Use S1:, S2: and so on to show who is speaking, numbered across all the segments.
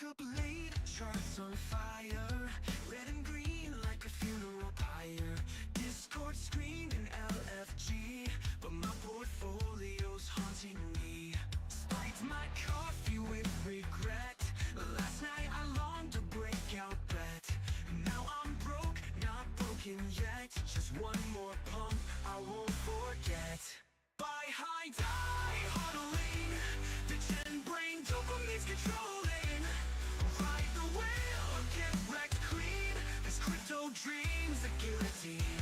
S1: Woke up late, charts on fire, red and green like a funeral pyre. Discord screaming LFG, but my portfolio's haunting me. Spiked my coffee with regret. Last night I longed to break out bet. Now I'm broke, not broken yet. Just one more pump, I won't forget. Buy high, die huddling. The 10 brain dopamine's controlling. Ride the whale or get wrecked clean. This crypto dream's the guillotine.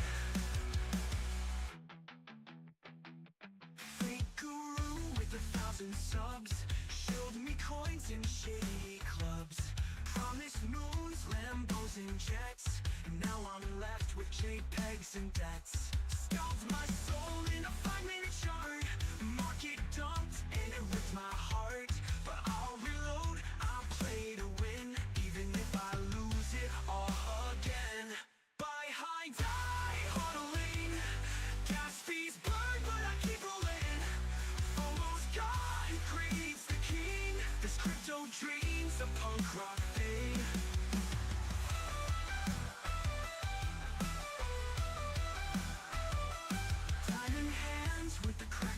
S1: Fake guru with 1,000 subs showed me coins in shady clubs. Promised moons, Lambos and jets. Now I'm left with JPEGs and debts. Scalped my soul in a 5-minute chart. Market dumped and it ripped my heart. But I'll reload, I'll play to win, even if I lose it all again. Buy high, die huddling. Gas fees burn, but I keep rolling. FOMO's gone, greed's the king. This crypto dream's a punk rock thing.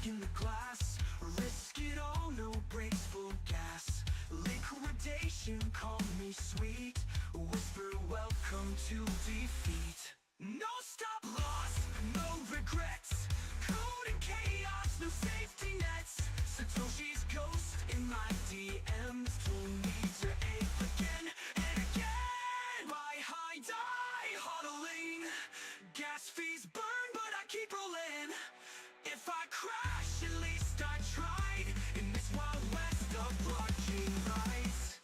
S1: In the glass, risk it all, no brakes, full gas. Liquidation, call me sweet. Whisper welcome to defeat. No stop loss, no regrets. Code and chaos, no safety nets. Satoshi's ghost in my DMs told me to ape again and again. Buy high, die huddling. Gas fees burn, but I keep rolling. If I crash, at least I tried. In this wild west of blockchain rights.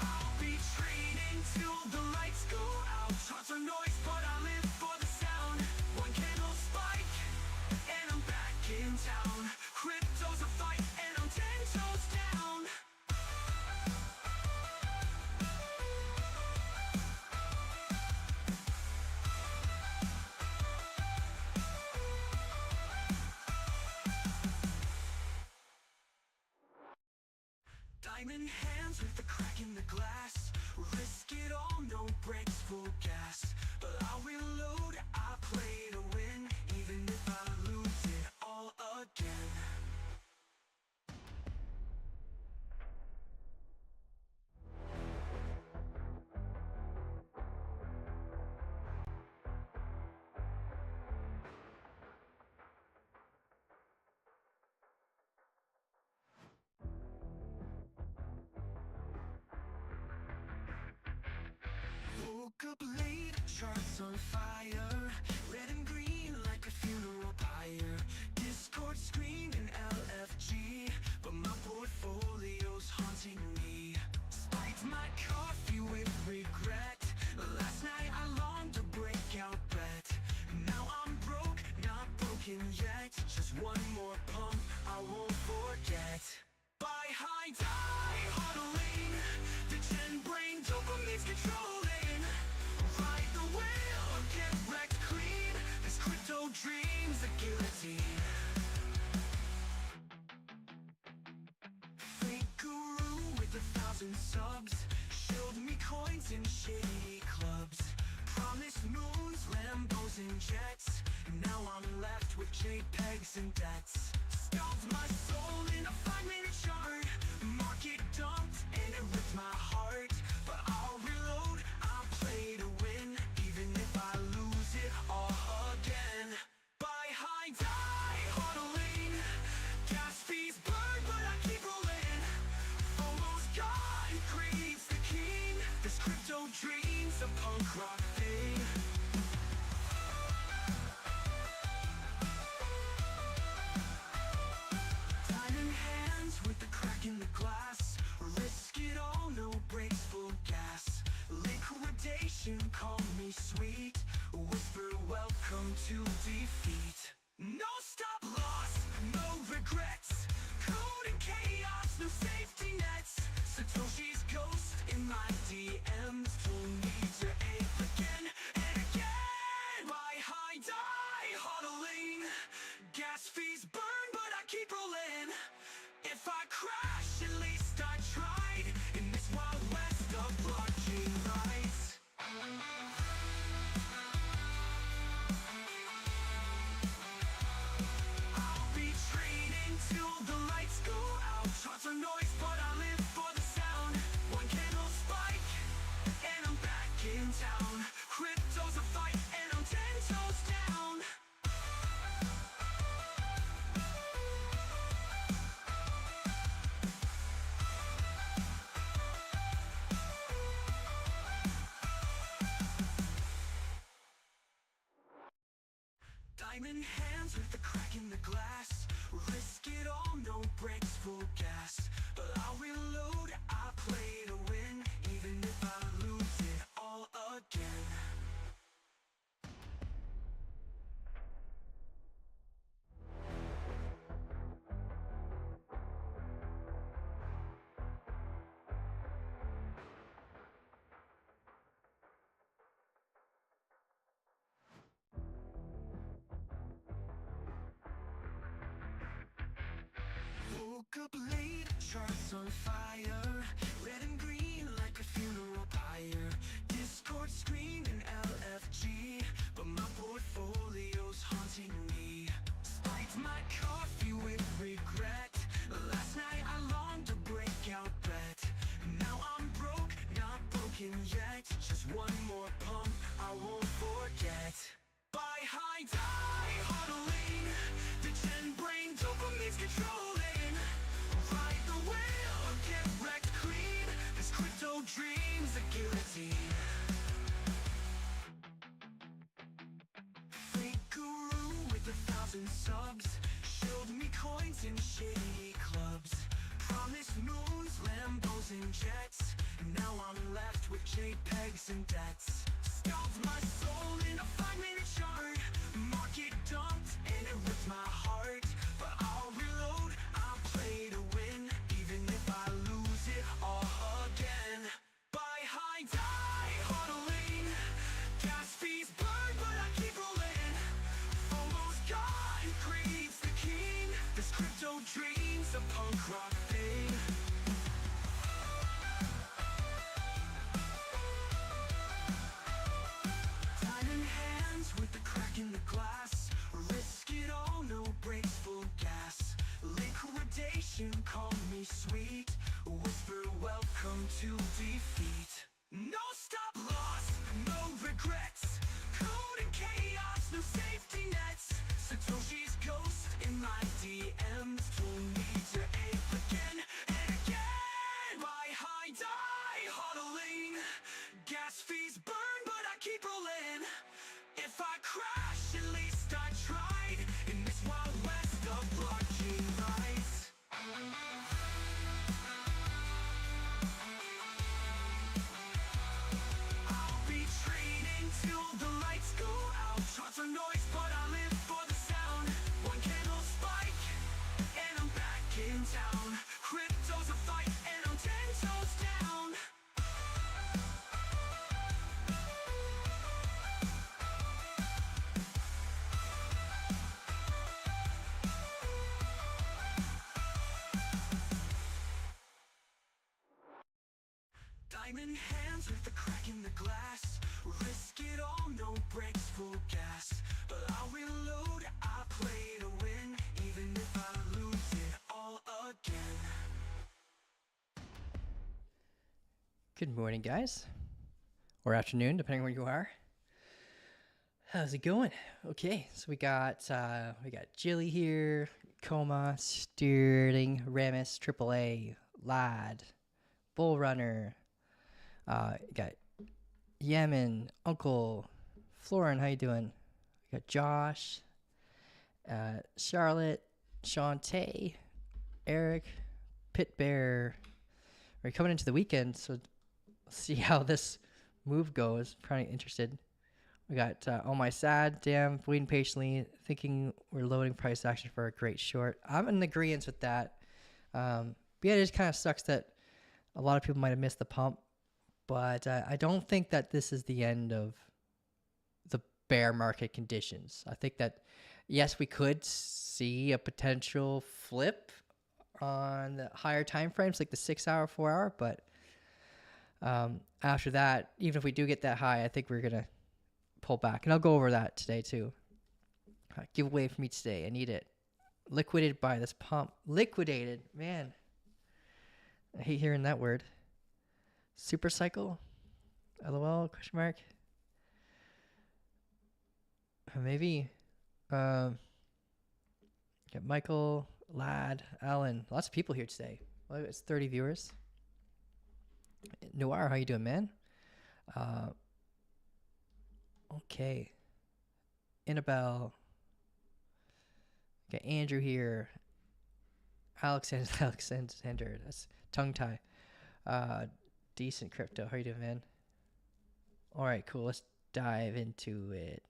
S1: I'll be trading till the lights go out. Charts are noise, but I live for the sound. One candle spike, and I'm back in town. Crypto's a fight, and I'm 10 toes down. Diamond hands with the crack in the glass. Risk it all, no brakes, full gas. But I'll reload, I'll play to win, even if I lose it all again. Woke up late, charts on fire, red and green like a funeral pyre. Discord screaming LFG, but my portfolio's haunting me. Spiked my coffee with regret. Last night I longed to break out bet. Now I'm broke, not broken yet. Just one more pump, I won't forget. Buy high, die huddling. The 10 brain dopamine's controlling. Ride the whale or get wrecked clean. This crypto dream's a guillotine. Fake guru with 1,000 subs showed me coins in shady clubs. Promised moons, Lambos and jets. Now I'm left with JPEGs and debts. Scalped my soul in a 5-minute chart. Market dumped and it ripped my heart. But I'll reload, I'll play to win, even if I lose it all again. Buy high, die huddling. Gas fees burn, but I keep rolling. FOMO's gone, greed's the king. This crypto dream's a punk rock thing. Diamond hands with the crack in the Diamond hands with the crack in the glass. Risk it all, no brakes, full gas. But I'll reload, I play to win, even if I lose it all again. Woke up late, charts on fire, red and green like a funeral pyre. Discord screaming LFG, but my portfolio's haunting me. Spiked my coffee with regret. Last night I longed to break out bet. Now I'm broke, not broken yet. Just one more pump, I won't forget. Buy high, die huddling. The 10 brain dopamine's controlling. Ride the whale or get wrecked clean. This crypto dream's a guillotine. Fake guru with 1,000 subs showed me coins in shady clubs. Promised moons, Lambos and jets. Now I'm left with JPEGs and debts. Scalped my soul in a 5-minute chart. Market dumped and it ripped my heart. But I'll reload, I'll play to win, even if I lose it all again. Buy high, die huddling. Gas fees burn, but I keep rolling. FOMO's gone, greed's the king. This crypto dream's a punk rock thing. Diamond hands with the crack in the glass. Risk it all, no brakes, full gas. Liquidation, call me sweet. Whisper welcome to defeat. No stop loss, no regrets. Code and chaos, no safety nets. Satoshi's ghost in my DMs told me to ape again and again. Buy high, die huddling. Gas fees burn, but I keep rolling. If I crash, at least I tried. In this wild west of blockchain rights. I'll be trading till the lights go out. Charts are noise, but I live for the sound. One candle spike, and I'm back in town. Crypto's a fight, and I'm 10 toes down. Diamond hands with the crack in the glass. Risk it all, no brakes, full gas. But I'll reload, I play to win, even if I lose it all again.
S2: Good morning, guys, or afternoon, depending where you are. How's it going? Okay, so we got Jilly here, Coma, Sterling, Ramus, AAA, Lad, Bull Runner. Got Yemen, Uncle, Florin. How you doing? We got Josh, Charlotte, Shantae, Eric, Pit Bear. We're coming into the weekend, so let's see how this move goes. Probably interested. We got Oh My Sad, damn, waiting patiently, thinking we're loading price action for a great short. I'm in agreement with that. But yeah, it just kind of sucks that a lot of people might have missed the pump. But I don't think that this is the end of the bear market conditions. I think that, yes, we could see a potential flip on the higher time frames, like the 6 hour, 4 hour. But after that, even if we do get that high, I think we're going to pull back. And I'll go over that today too. Giveaway for me today. I need it. Liquidated by this pump. Liquidated. Man. I hate hearing that word. Super cycle? LOL? Question mark? Maybe. Got Michael, Lad, Alan. Lots of people here today. Well, it's 30 viewers. Noir, how you doing, man? Okay. Annabelle. Got Andrew here. Alexander. That's tongue tie. Decent crypto. How you doing, man? All right, cool. Let's dive into it.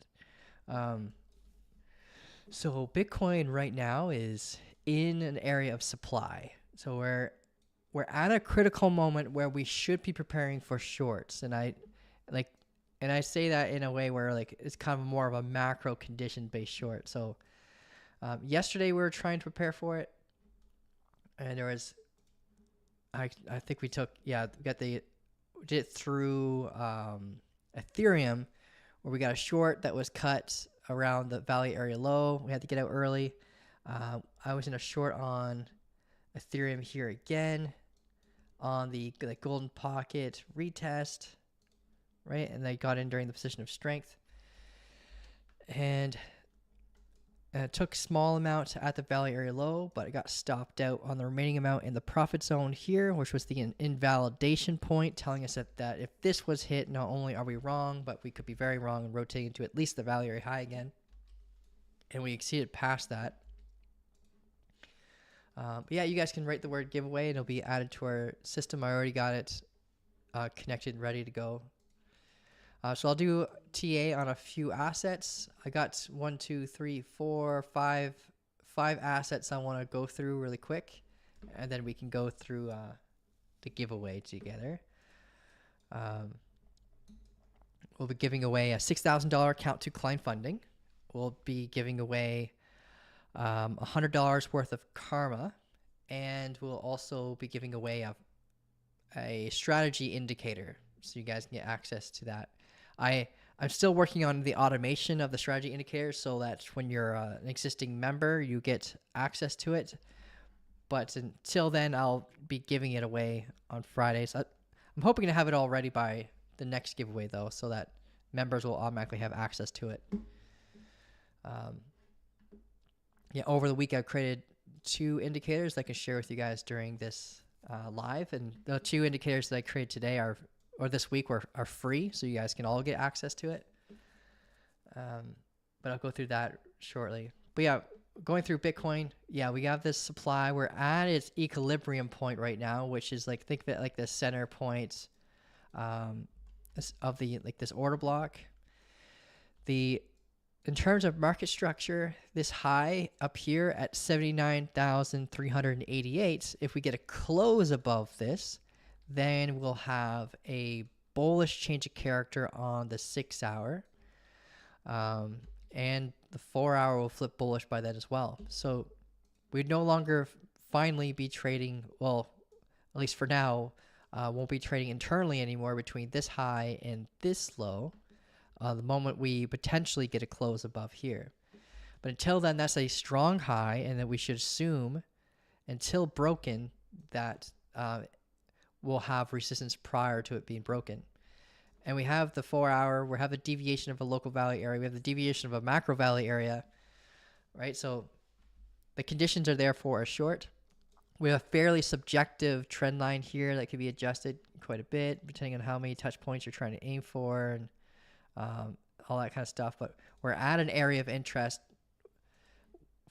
S2: So Bitcoin right now is in an area of supply. So we're at a critical moment where we should be preparing for shorts. And I say that in a way where like it's kind of more of a macro condition based short. So yesterday we were trying to prepare for it, and there was I think we did it through Ethereum, where we got a short that was cut around the Valley area low. We had to get out early. I was in a short on Ethereum here again on the golden pocket retest, right? And they got in during the position of strength, and it took small amount at the Valley area low, but it got stopped out on the remaining amount in the profit zone here, which was the invalidation point, telling us that if this was hit, not only are we wrong, but we could be very wrong and rotating to at least the Valley area high again. And we exceeded past that. But yeah, you guys can write the word giveaway and it'll be added to our system. I already got it connected and ready to go. So I'll do TA on a few assets. I got 5 assets I want to go through really quick, and then we can go through the giveaway together. We'll be giving away a $6,000 account to Klein funding. We'll be giving away $100 worth of karma, and we'll also be giving away a strategy indicator, so you guys can get access to that. I'm still working on the automation of the strategy indicator so that when you're an existing member, you get access to it. But until then, I'll be giving it away on Fridays. I'm hoping to have it all ready by the next giveaway, though, so that members will automatically have access to it. Over the week, I've created 2 indicators that I can share with you guys during this live. And the 2 indicators that I created today this week are free, so you guys can all get access to it. But I'll go through that shortly. But yeah, going through Bitcoin, we have this supply. We're at its equilibrium point right now, which is think of it like the center point of this order block. In terms of market structure, this high up here at 79,388, if we get a close above this, then we'll have a bullish change of character on the 6 hour. And the 4 hour will flip bullish by then as well. So we'd no longer finally be trading, well, at least for now, won't be trading internally anymore between this high and this low, the moment we potentially get a close above here. But until then, that's a strong high, and that we should assume, until broken, that we'll have resistance prior to it being broken. And we have the 4 hour, we have a deviation of a local valley area, we have the deviation of a macro valley area, right? So the conditions are there for a short. We have a fairly subjective trend line here that can be adjusted quite a bit, depending on how many touch points you're trying to aim for and all that kind of stuff. But we're at an area of interest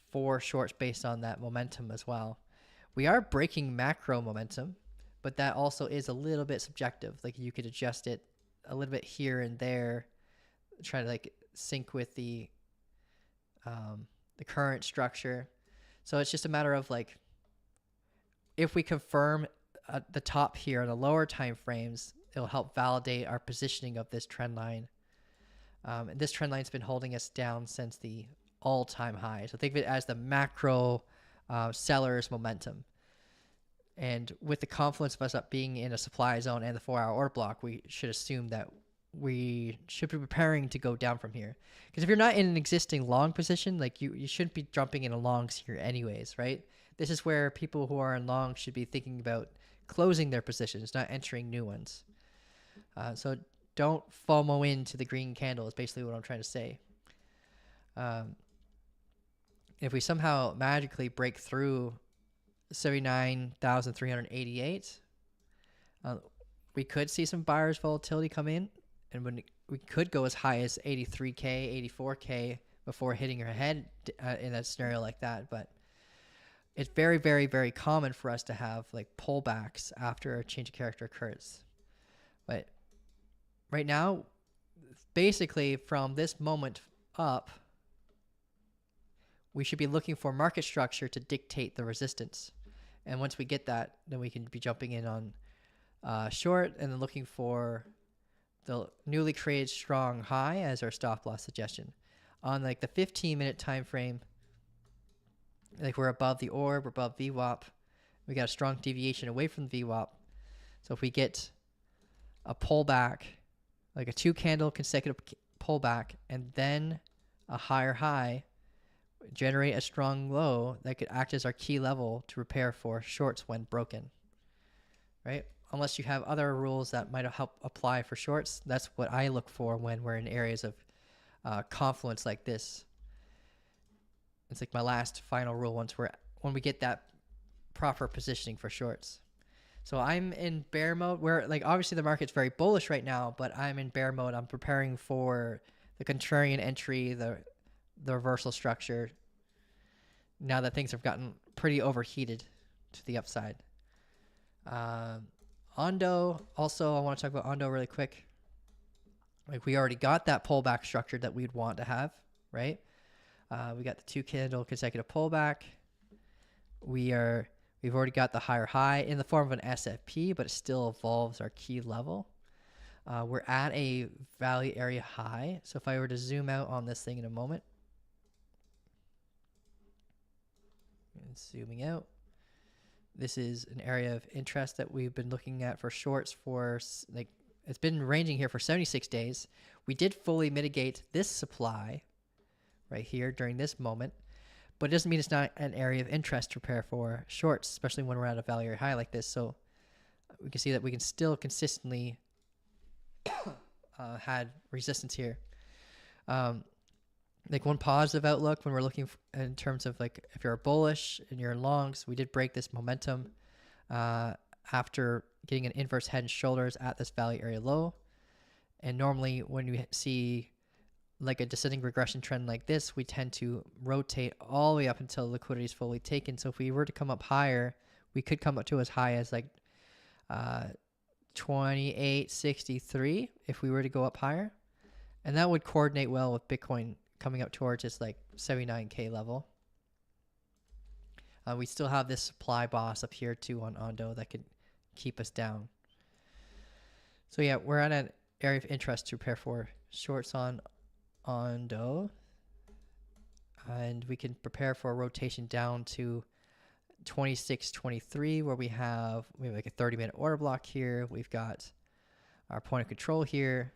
S2: for shorts based on that momentum as well. We are breaking macro momentum, but that also is a little bit subjective. Like you could adjust it a little bit here and there, try to sync with the current structure. So it's just a matter of if we confirm at the top here on the lower time frames, it'll help validate our positioning of this trend line. And this trend line's been holding us down since the all-time high. So think of it as the macro seller's momentum. And with the confluence of us up being in a supply zone and the 4 hour order block, we should assume that we should be preparing to go down from here. Because if you're not in an existing long position, you shouldn't be jumping into longs here anyways, right? This is where people who are in long should be thinking about closing their positions, not entering new ones. So don't FOMO into the green candle is basically what I'm trying to say. If we somehow magically break through 79,388, we could see some buyers volatility come in, and when we could go as high as 83K, 84K before hitting your head in a scenario like that. But it's very, very, very common for us to have like pullbacks after a change of character occurs. But right now, basically from this moment up, we should be looking for market structure to dictate the resistance. And once we get that, then we can be jumping in on short and then looking for the newly created strong high as our stop loss suggestion. On like the 15-minute time frame, like we're above the orb, we're above VWAP. We got a strong deviation away from the VWAP. So if we get a pullback, like a 2-candle consecutive pullback, and then a higher high, generate a strong low, that could act as our key level to prepare for shorts when broken, right? Unless you have other rules that might help apply for shorts. That's what I look for when we're in areas of confluence like this. It's like my last final rule when we get that proper positioning for shorts. So I'm in bear mode where, like, obviously the market's very bullish right now, but I'm in bear mode. I'm preparing for the contrarian entry, the reversal structure, now that things have gotten pretty overheated to the upside. Ondo, also, I want to talk about Ondo really quick. Like, we already got that pullback structure that we'd want to have, right? We got the 2-candle consecutive pullback. We've already got the higher high in the form of an SFP, but it still evolves our key level. We're at a value area high. So if I were to zoom out on this thing in a moment, and zooming out, this is an area of interest that we've been looking at for shorts for, like, it's been ranging here for 76 days. We did fully mitigate this supply right here during this moment, but it doesn't mean it's not an area of interest to prepare for shorts, especially when we're at a value area high like this. So we can see that we can still consistently had resistance here. Like, one positive outlook when we're looking in terms of, like, if you're bullish and you're in longs, we did break this momentum after getting an inverse head and shoulders at this value area low. And normally when you see like a descending regression trend like this, we tend to rotate all the way up until liquidity is fully taken. So if we were to come up higher, we could come up to as high as like 2863 if we were to go up higher. And that would coordinate well with Bitcoin coming up towards its like 79K level. We still have this supply boss up here too on Ondo that could keep us down. So yeah, we're at an area of interest to prepare for shorts on Ondo. And we can prepare for a rotation down to 2623 where we have like a 30-minute order block here. We've got our point of control here.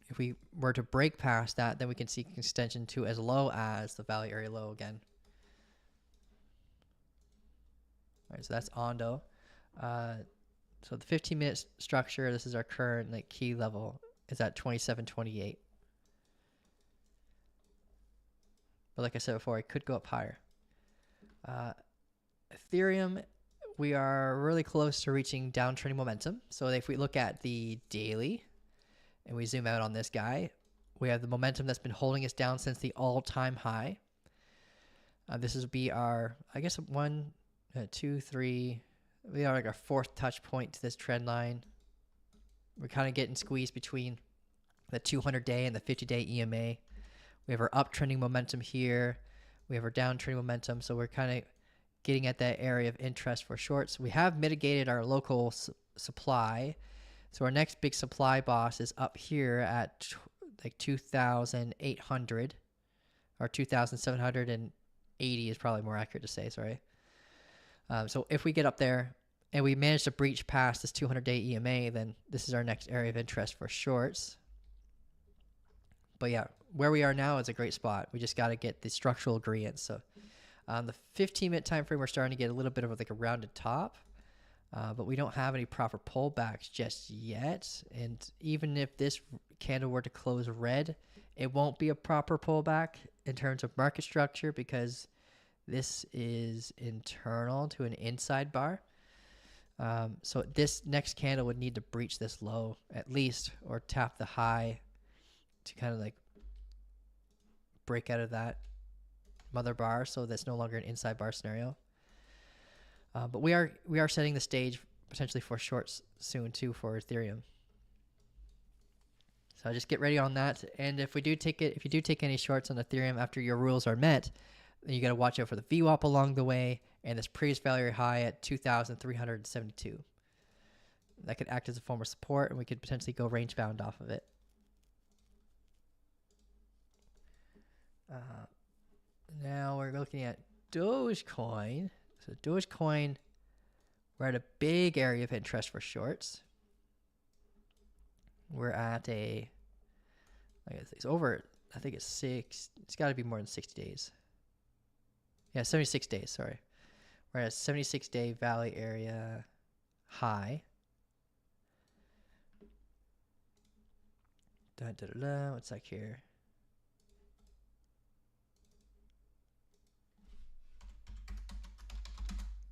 S2: If we were to break past that, then we can see extension to as low as the value area low again. All right, so that's Ondo. So the 15-minute structure, this is our current like key level, is at 2728. But like I said before, it could go up higher. Ethereum, we are really close to reaching downtrending momentum. So if we look at the daily and we zoom out on this guy, we have the momentum that's been holding us down since the all-time high. This would be our, I guess, 1, 2, 3. We are like our 4th touch point to this trend line. We're kind of getting squeezed between the 200-day and the 50-day EMA. We have our uptrending momentum here. We have our downtrending momentum. So we're kind of getting at that area of interest for shorts. We have mitigated our local supply. So our next big supply boss is up here at like 2,800 or 2,780 is probably more accurate to say, sorry. So if we get up there and we manage to breach past this 200-day EMA, then this is our next area of interest for shorts. But yeah, where we are now is a great spot. We just got to get the structural agreement. So on the 15-minute time frame, we're starting to get a little bit of like a rounded top. But we don't have any proper pullbacks just yet. And even if this candle were to close red, it won't be a proper pullback in terms of market structure because this is internal to an inside bar. So this next candle would need to breach this low at least or tap the high to kind of like break out of that mother bar, so that's no longer an inside bar scenario. But we are setting the stage potentially for shorts soon too for Ethereum. So just get ready on that. And if you do take any shorts on Ethereum after your rules are met, then you got to watch out for the VWAP along the way and this previous value high at 2,372. That could act as a form of support, and we could potentially go range bound off of it. Now we're looking at Dogecoin. So Dogecoin, we're at a big area of interest for shorts. We're at a, it's over, I think it's got to be more than 60 days. Yeah, 76 days, sorry. We're at a 76-day valley area high. What's that here?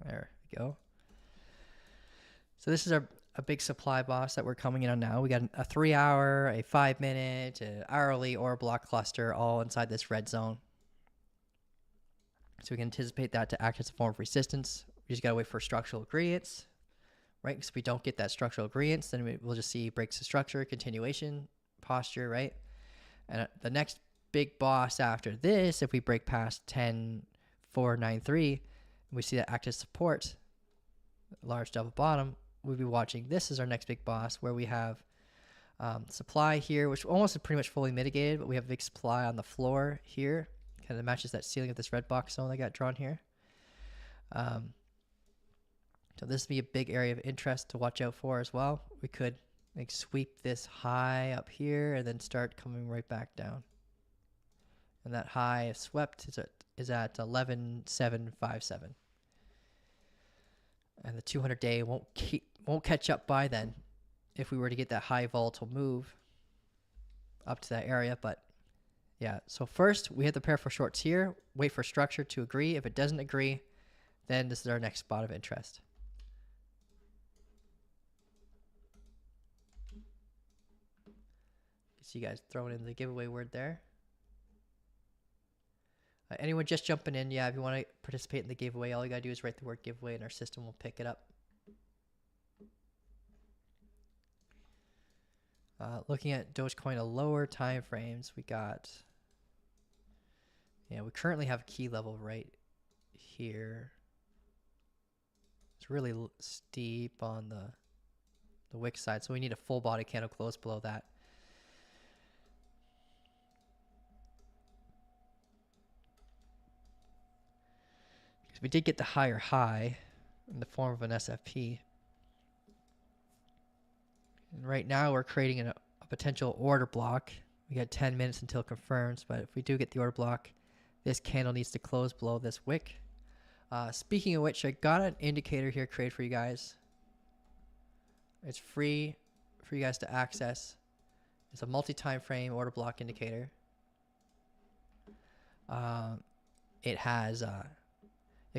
S2: There we go. So this is a big supply boss that we're coming in on now. We got a 3-hour, a 5-minute, an hourly or block cluster all inside this red zone. So we can anticipate that to act as a form of resistance. We just got to wait for structural agreements, right? Because if we don't get that structural agreements, then we'll just see breaks of structure, continuation, posture, right? And the next big boss after this, if we break past 10,493, we see that act as support, large double bottom, we'll be watching. This is our next big boss where we have supply here, which almost is pretty much fully mitigated, but we have big supply on the floor here. Kind of matches that ceiling of this red box zone that got drawn here. So this would be a big area of interest to watch out for as well. We could like sweep this high up here and then start coming right back down. And that high if swept is at 11,757. And the 200-day won't catch up by then if we were to get that high volatile move up to that area. But yeah, so first we have to prepare for shorts here, wait for structure to agree. If it doesn't agree, then this is our next spot of interest. See you guys throwing in the giveaway word there. Anyone just jumping in, yeah, if you want to participate in the giveaway, all you got to do is write the word giveaway and our system will pick it up. Looking at Dogecoin at lower time frames, we got, we currently have a key level right here. It's really steep on the wick side, so we need a full body candle close below that. We did get the higher high in the form of an SFP. And right now we're creating a potential order block. We got 10 minutes until confirms, but if we do get the order block, this candle needs to close below this wick. Speaking of which, I got an indicator here created for you guys. It's free for you guys to access. It's a multi-time frame order block indicator. It has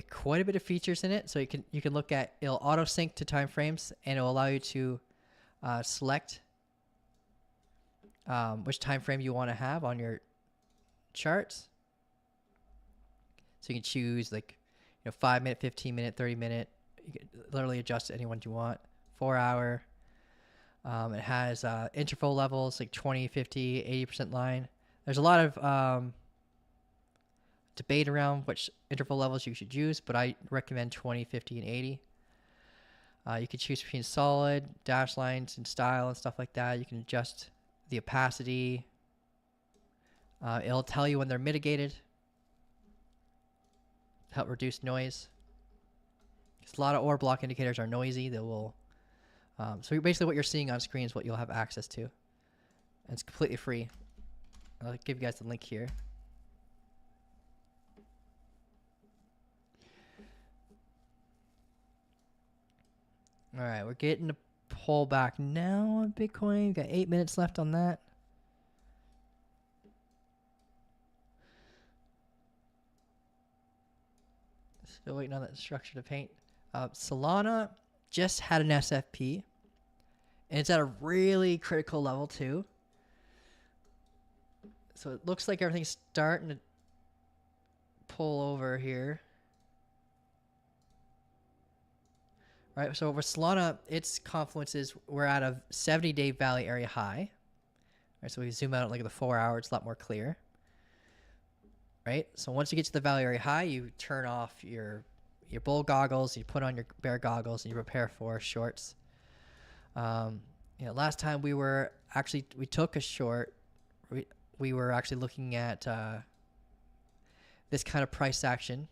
S2: quite a bit of features in it, so you can look at, it'll auto sync to time frames, and it will allow you to select which time frame you want to have on your charts. So you can choose 5 minute, 15 minute, 30 minute. You can literally adjust to any one you want. 4 hour. It has interval levels like 20, 50, 80% line. There's a lot of debate around which interval levels you should use, but I recommend 20, 50, and 80. You can choose between solid, dash lines, and style and stuff like that. You can adjust the opacity. It'll tell you when they're mitigated to help reduce noise. Because a lot of order block indicators are noisy. They will. So basically what you're seeing on screen is what you'll have access to. And it's completely free. I'll give you guys the link here. All right, we're getting a pullback now on Bitcoin. We've got 8 minutes left on that. Still waiting on that structure to paint. Solana just had an SFP, and it's at a really critical level too. So it looks like everything's starting to pull over here. Right, so over Solana, its confluences, we're at a 70-day Valley area high. Right, so we zoom out, look at the 4 hour, it's a lot more clear. Right, so once you get to the Valley area high, you turn off your bull goggles, you put on your bear goggles, and you prepare for shorts. Last time we took a short. We were actually looking at this kind of price action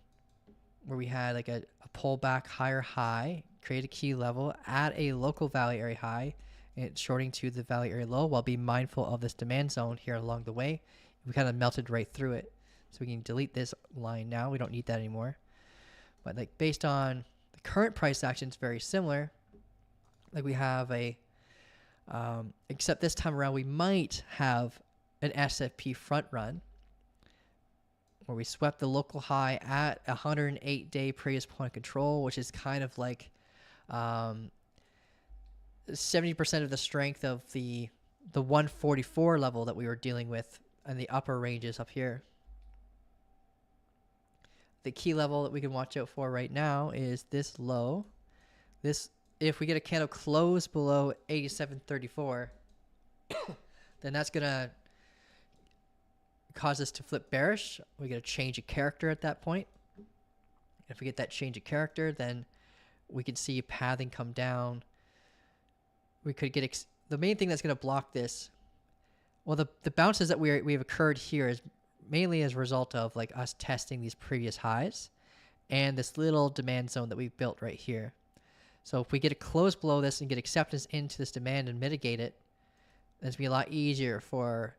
S2: where we had like a pullback higher high, create a key level at a local Valley area high, and it's shorting to the Valley area low while being mindful of this demand zone here along the way. We kind of melted right through it. So we can delete this line now. We don't need that anymore. But like based on the current price action, it's very similar. Like we have except this time around, we might have an SFP front run where we swept the local high at 108-day previous point of control, which is kind of like 70% of the strength of the 144 level that we were dealing with in the upper ranges up here. The key level that we can watch out for right now is this low. If we get a candle close below 87.34, then that's going to cause us to flip bearish. We get a change of character at that point. If we get that change of character, then we could see pathing come down. We could get the main thing that's going to block this. Well, the bounces that we've occurred here is mainly as a result of like us testing these previous highs and this little demand zone that we've built right here. So if we get a close below this and get acceptance into this demand and mitigate it, then it's going to be a lot easier for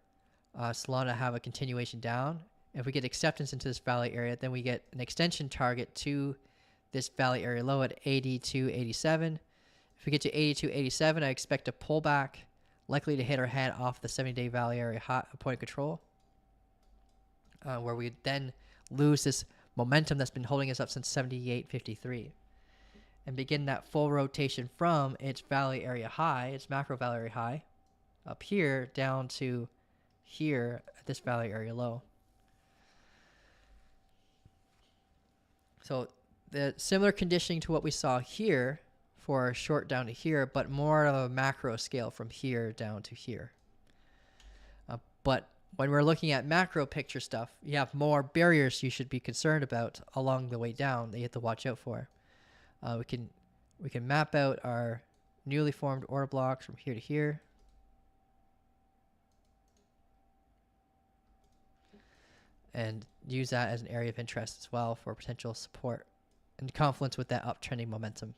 S2: Solana to have a continuation down. If we get acceptance into this Valley area, then we get an extension target to this Valley area low at 82.87. If we get to 82.87, I expect a pullback, likely to hit our head off the 70-day Valley area high, point of control, where we then lose this momentum that's been holding us up since 78.53 and begin that full rotation from its Valley area high, its macro Valley area high, up here down to here at this Valley area low. So the similar conditioning to what we saw here for a short down to here, but more of a macro scale from here down to here. But when we're looking at macro picture stuff, you have more barriers you should be concerned about along the way down that you have to watch out for. We can map out our newly formed order blocks from here to here. And use that as an area of interest as well for potential support and confluence with that uptrending momentum.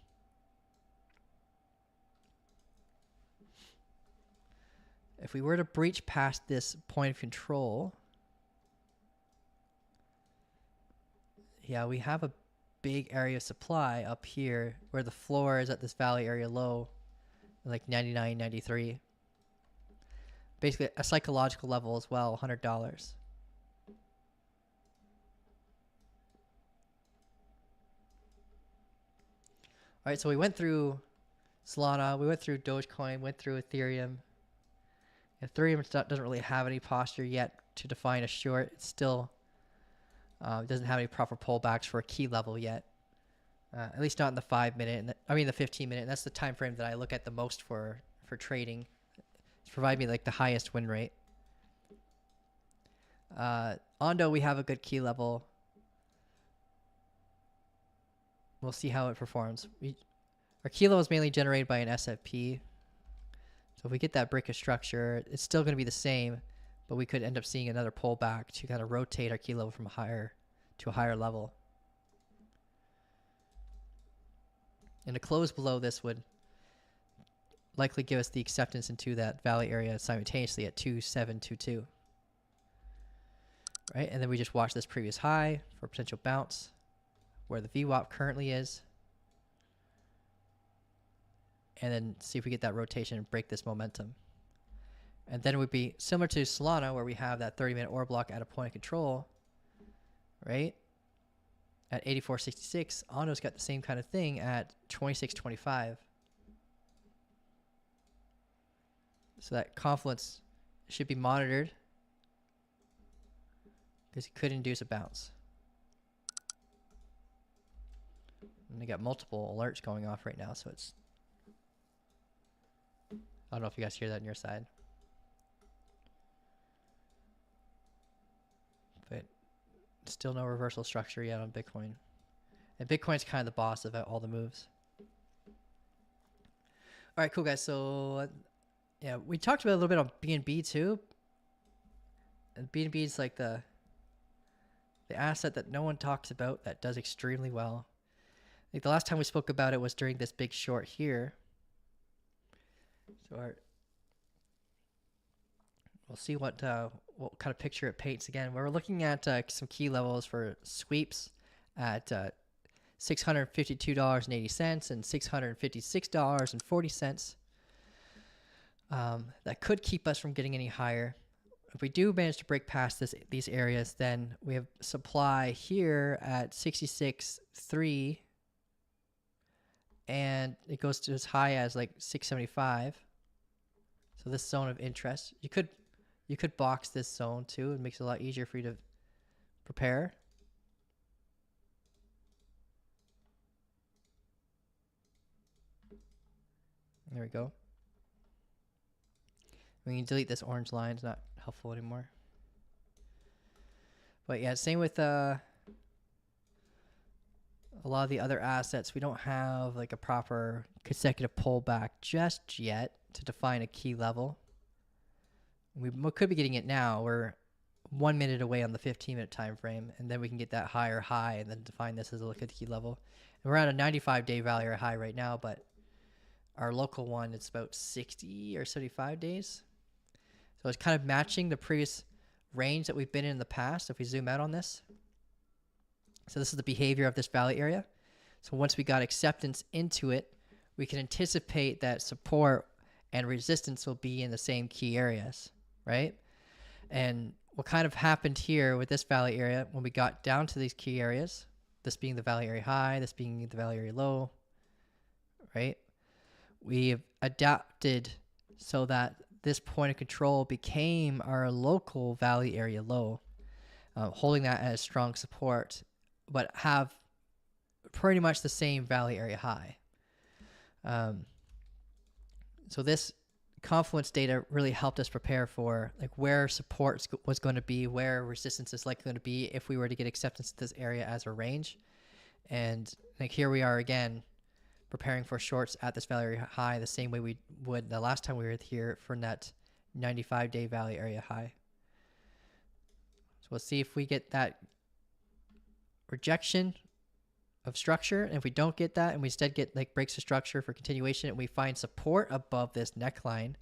S2: If we were to breach past this point of control, yeah, we have a big area of supply up here where the floor is at this Valley area low, like 99, 93. Basically a psychological level as well, $100. All right, so we went through Solana, we went through Dogecoin, went through Ethereum. Ethereum doesn't really have any posture yet to define a short. It's still doesn't have any proper pullbacks for a key level yet. At least not in the 5 minute, the 15 minute. And that's the time frame that I look at the most for trading. It's provided me like the highest win rate. Ondo, we have a good key level. We'll see how it performs. Our key level is mainly generated by an SFP. So if we get that break of structure, it's still going to be the same, but we could end up seeing another pullback to kind of rotate our key level from a higher to a higher level. And a close below this would likely give us the acceptance into that Valley area simultaneously at 2722. Right? And then we just watch this previous high for potential bounce where the VWAP currently is. And then see if we get that rotation and break this momentum. And then it would be similar to Solana where we have that 30-minute order block at a point of control, right? At 84.66, Ondo's got the same kind of thing at 26.25. So that confluence should be monitored. because it could induce a bounce. And they got multiple alerts going off right now, so it's... I don't know if you guys hear that on your side. But still no reversal structure yet on Bitcoin. And Bitcoin's kind of the boss of all the moves. All right, cool, guys. So, yeah, we talked about a little bit on BNB too. And BNB is like the asset that no one talks about that does extremely well. Like the last time we spoke about it was during this big short here. So we'll see what kind of picture it paints again. We're looking at some key levels for sweeps at $652.80 and $656.40. That could keep us from getting any higher. If we do manage to break past these areas, then we have supply here at 66.3, and it goes to as high as like 675. So this zone of interest, you could box this zone too. It makes it a lot easier for you to prepare. There we go. We can delete this orange line. It's not helpful anymore. But yeah, same with a lot of the other assets. We don't have like a proper consecutive pullback just yet to define a key level. We could be getting it now. We're 1 minute away on the 15-minute time frame, and then we can get that higher high and then define this as a look at the key level. And we're at a 95-day value or high right now, but our local one, it's about 60 or 75 days. So it's kind of matching the previous range that we've been in the past if we zoom out on this. So this is the behavior of this valley area. So once we got acceptance into it, we can anticipate that support and resistance will be in the same key areas, right? And what kind of happened here with this valley area when we got down to these key areas, this being the valley area high, this being the valley area low, right? We've adapted so that this point of control became our local valley area low, holding that as strong support, but have pretty much the same valley area high. So this confluence data really helped us prepare for like where support was going to be, where resistance is likely going to be if we were to get acceptance to this area as a range. And like here we are again, preparing for shorts at this valley area high the same way we would the last time we were here for that 95-day valley area high. So we'll see if we get that rejection of structure, and if we don't get that and we instead get like breaks of structure for continuation and we find support above this neckline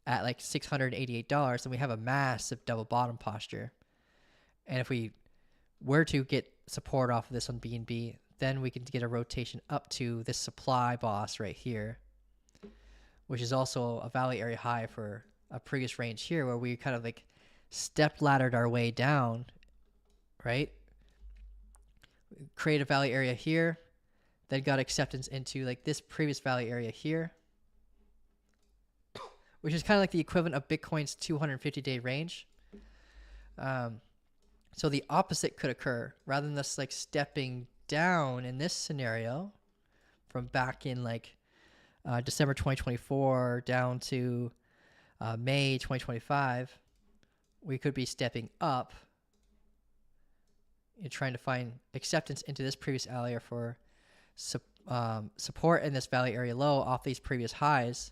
S2: at like $688, then we have a massive double bottom posture. And if we were to get support off of this on BNB, then we can get a rotation up to this supply boss right here, which is also a valley area high for a previous range here where we kind of like step laddered our way down, right? Create a valley area here, then got acceptance into like this previous valley area here, which is kind of like the equivalent of Bitcoin's 250-day range. So the opposite could occur. Rather than us like stepping down in this scenario from back in like December 2024 down to May 2025, we could be stepping up and trying to find acceptance into this previous area for support in this valley area low off these previous highs,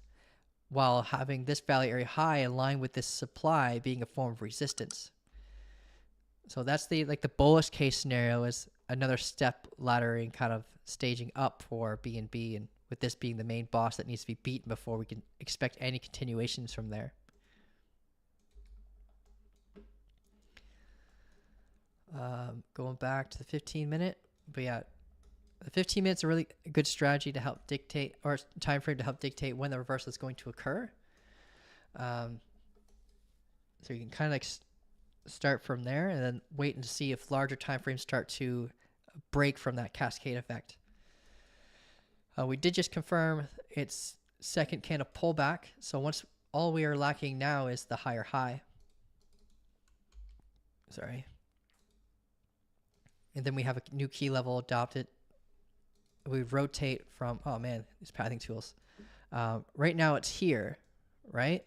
S2: while having this valley area high align with this supply being a form of resistance. So that's the bullish case scenario, is another step laddering kind of staging up for BNB, and with this being the main boss that needs to be beaten before we can expect any continuations from there. Going back to the 15-minute, but yeah, the 15 minutes is a really good strategy to help dictate, or time frame to help dictate when the reversal is going to occur. So you can kind of like start from there and then wait and see if larger time frames start to break from that cascade effect. We did just confirm its second candle pullback. So once all we are lacking now is the higher high. Sorry, and then we have a new key level adopted. We rotate from, oh man, these pathing tools. Right now it's here, right?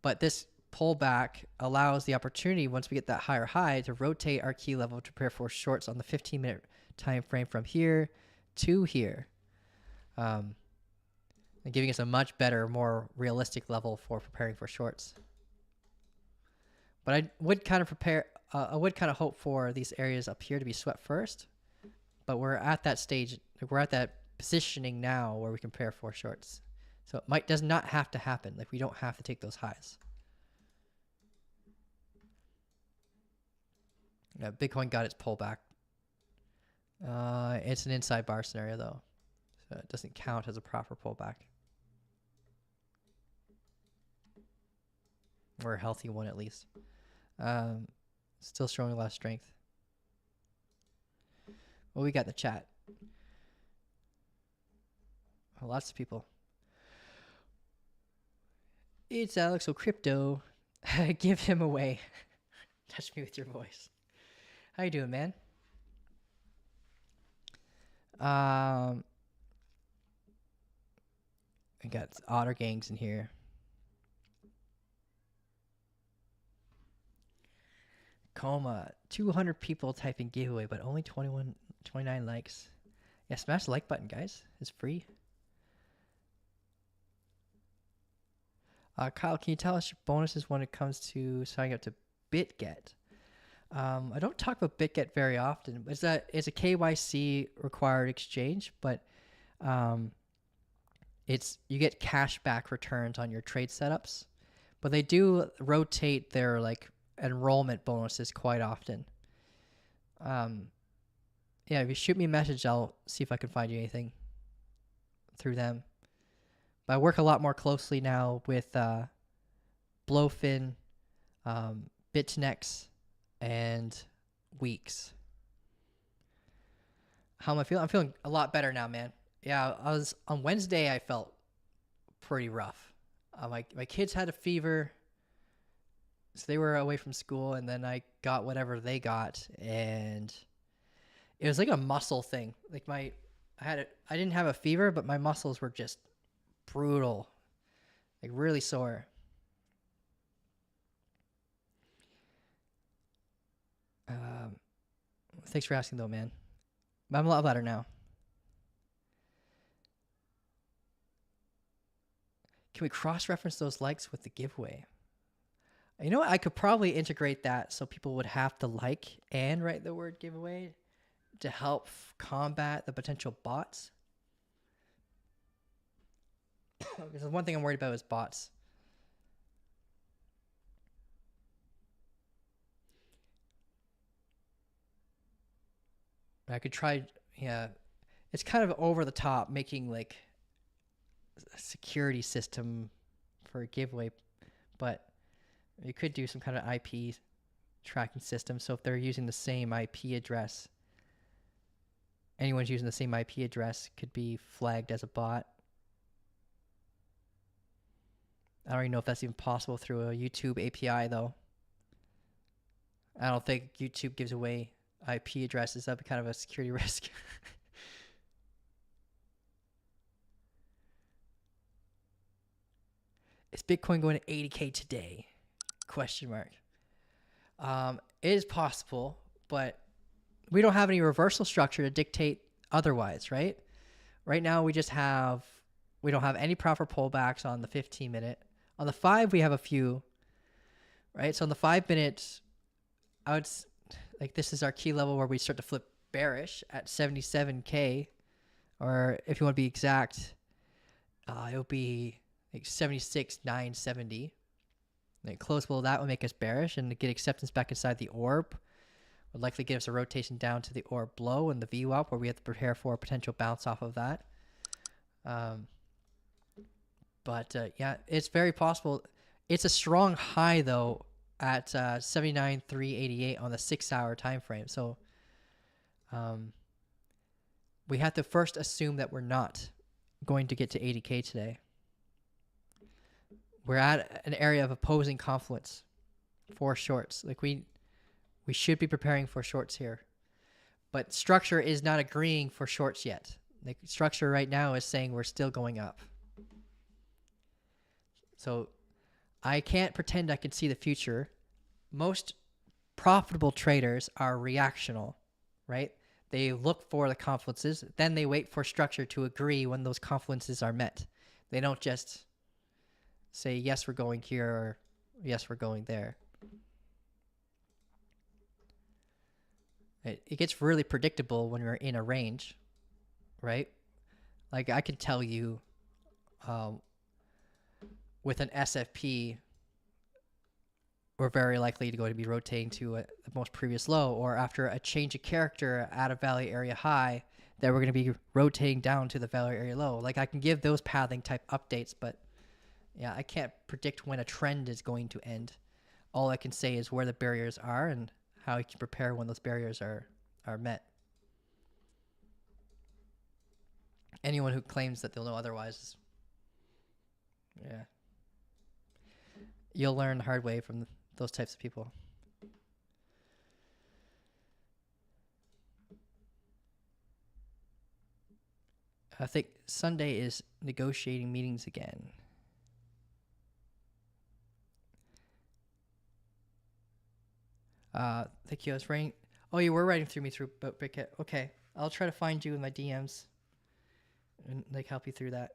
S2: But this pullback allows the opportunity, once we get that higher high, to rotate our key level to prepare for shorts on the 15-minute time frame from here to here, and giving us a much better, more realistic level for preparing for shorts. But I would kind of hope for these areas up here to be swept first. But we're at that stage, we're at that positioning now where we can prepare for shorts. So it does not have to happen. Like, we don't have to take those highs. Yeah, Bitcoin got its pullback. It's an inside bar scenario though, so it doesn't count as a proper pullback. Or a healthy one at least. Still showing a lot of strength. Well, we got in the chat. Oh, lots of people. It's Alex O'Crypto. Give him away. Touch me with your voice. How you doing, man? I got otter gangs in here. Coma, 200 people typing giveaway, but only 29 likes. Yeah, smash the like button, guys. It's free. Kyle, can you tell us your bonuses when it comes to signing up to BitGet? I don't talk about BitGet very often. It's a KYC required exchange, but you get cash back returns on your trade setups. But they do rotate their enrollment bonuses quite often. Yeah, if you shoot me a message, I'll see if I can find you anything through them. But I work a lot more closely now with Blowfin, Bitnex, and Weeks. How am I feeling? I'm feeling a lot better now, man. Yeah, on Wednesday I felt pretty rough. My kids had a fever, so they were away from school, and then I got whatever they got, and it was like a muscle thing. Like I didn't have a fever, but my muscles were just brutal, like really sore. Thanks for asking though, man. I'm a lot better now. Can we cross-reference those likes with the giveaway? You know what? I could probably integrate that so people would have to like and write the word giveaway to help combat the potential bots. Because the one thing I'm worried about is bots. I could try, yeah. It's kind of over the top, making like a security system for a giveaway, but you could do some kind of IP tracking system. So if they're using the same IP address, anyone's using the same IP address could be flagged as a bot. I don't even know if that's even possible through a YouTube API though. I don't think YouTube gives away IP addresses. That'd be kind of a security risk. Is Bitcoin going to 80K today? Question mark. It is possible, but we don't have any reversal structure to dictate otherwise, right? Right now we don't have any proper pullbacks on the 15-minute. On the 5, we have a few, right? So on the 5 minutes, this is our key level where we start to flip bearish at 77K, or if you want to be exact, it'll be like 76,970. Like close below that would make us bearish, and to get acceptance back inside the orb would likely give us a rotation down to the orb below and the VWAP, where we have to prepare for a potential bounce off of that. Yeah, it's very possible. It's a strong high though at 79,388 on the 6-hour time frame. So we have to first assume that we're not going to get to 80K today. We're at an area of opposing confluence for shorts. Like we should be preparing for shorts here. But structure is not agreeing for shorts yet. The structure right now is saying we're still going up. So I can't pretend I can see the future. Most profitable traders are reactional, right? They look for the confluences, then they wait for structure to agree when those confluences are met. They don't just say, yes, we're going here, or yes, we're going there. It gets really predictable when we're in a range, right? Like I can tell you with an SFP, we're very likely to go to be rotating to the most previous low, or after a change of character at a value area high, that we're going to be rotating down to the value area low. Like I can give those pathing type updates, but yeah, I can't predict when a trend is going to end. All I can say is where the barriers are and how you can prepare when those barriers are met. Anyone who claims that they'll know otherwise, yeah, you'll learn the hard way from those types of people. I think Sunday is negotiating meetings again. Thank you. I was writing. Oh, you were writing through me through Brickhead. Okay, I'll try to find you in my DMs and like help you through that.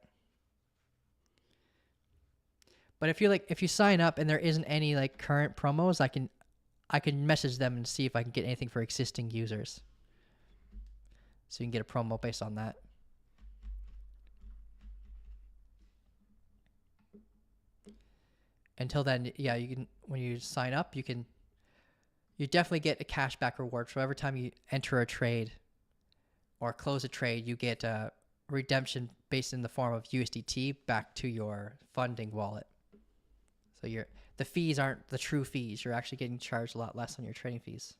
S2: But if you sign up and there isn't any like current promos, I can message them and see if I can get anything for existing users. So you can get a promo based on that. Until then, yeah, you can, when you sign up, you definitely get a cashback reward. So every time you enter a trade or close a trade, you get a redemption based in the form of USDT back to your funding wallet. So the fees aren't the true fees. You're actually getting charged a lot less on your trading fees.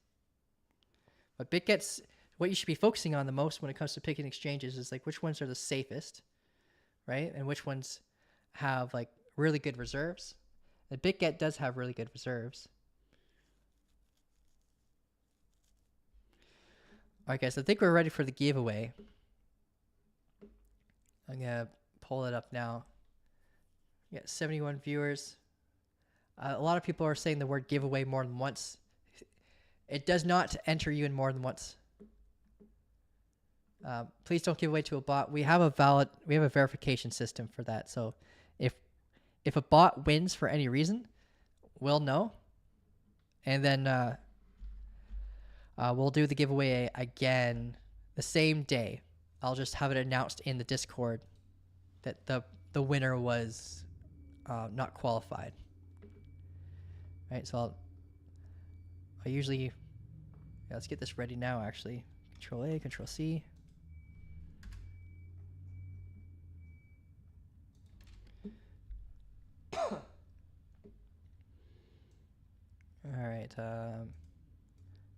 S2: But BitGet's, what you should be focusing on the most when it comes to picking exchanges is like which ones are the safest, right? And which ones have like really good reserves. And BitGet does have really good reserves. All right, guys, I think we're ready for the giveaway. I'm going to pull it up now. We got 71 viewers. A lot of people are saying the word giveaway more than once. It does not enter you in more than once. Please don't give away to a bot. We have a verification system for that. So if a bot wins for any reason, we'll know. And then we'll do the giveaway again the same day. I'll just have it announced in the Discord that the winner was not qualified. Right, so I usually, yeah, let's get this ready now actually. Control A, Control C. All right, so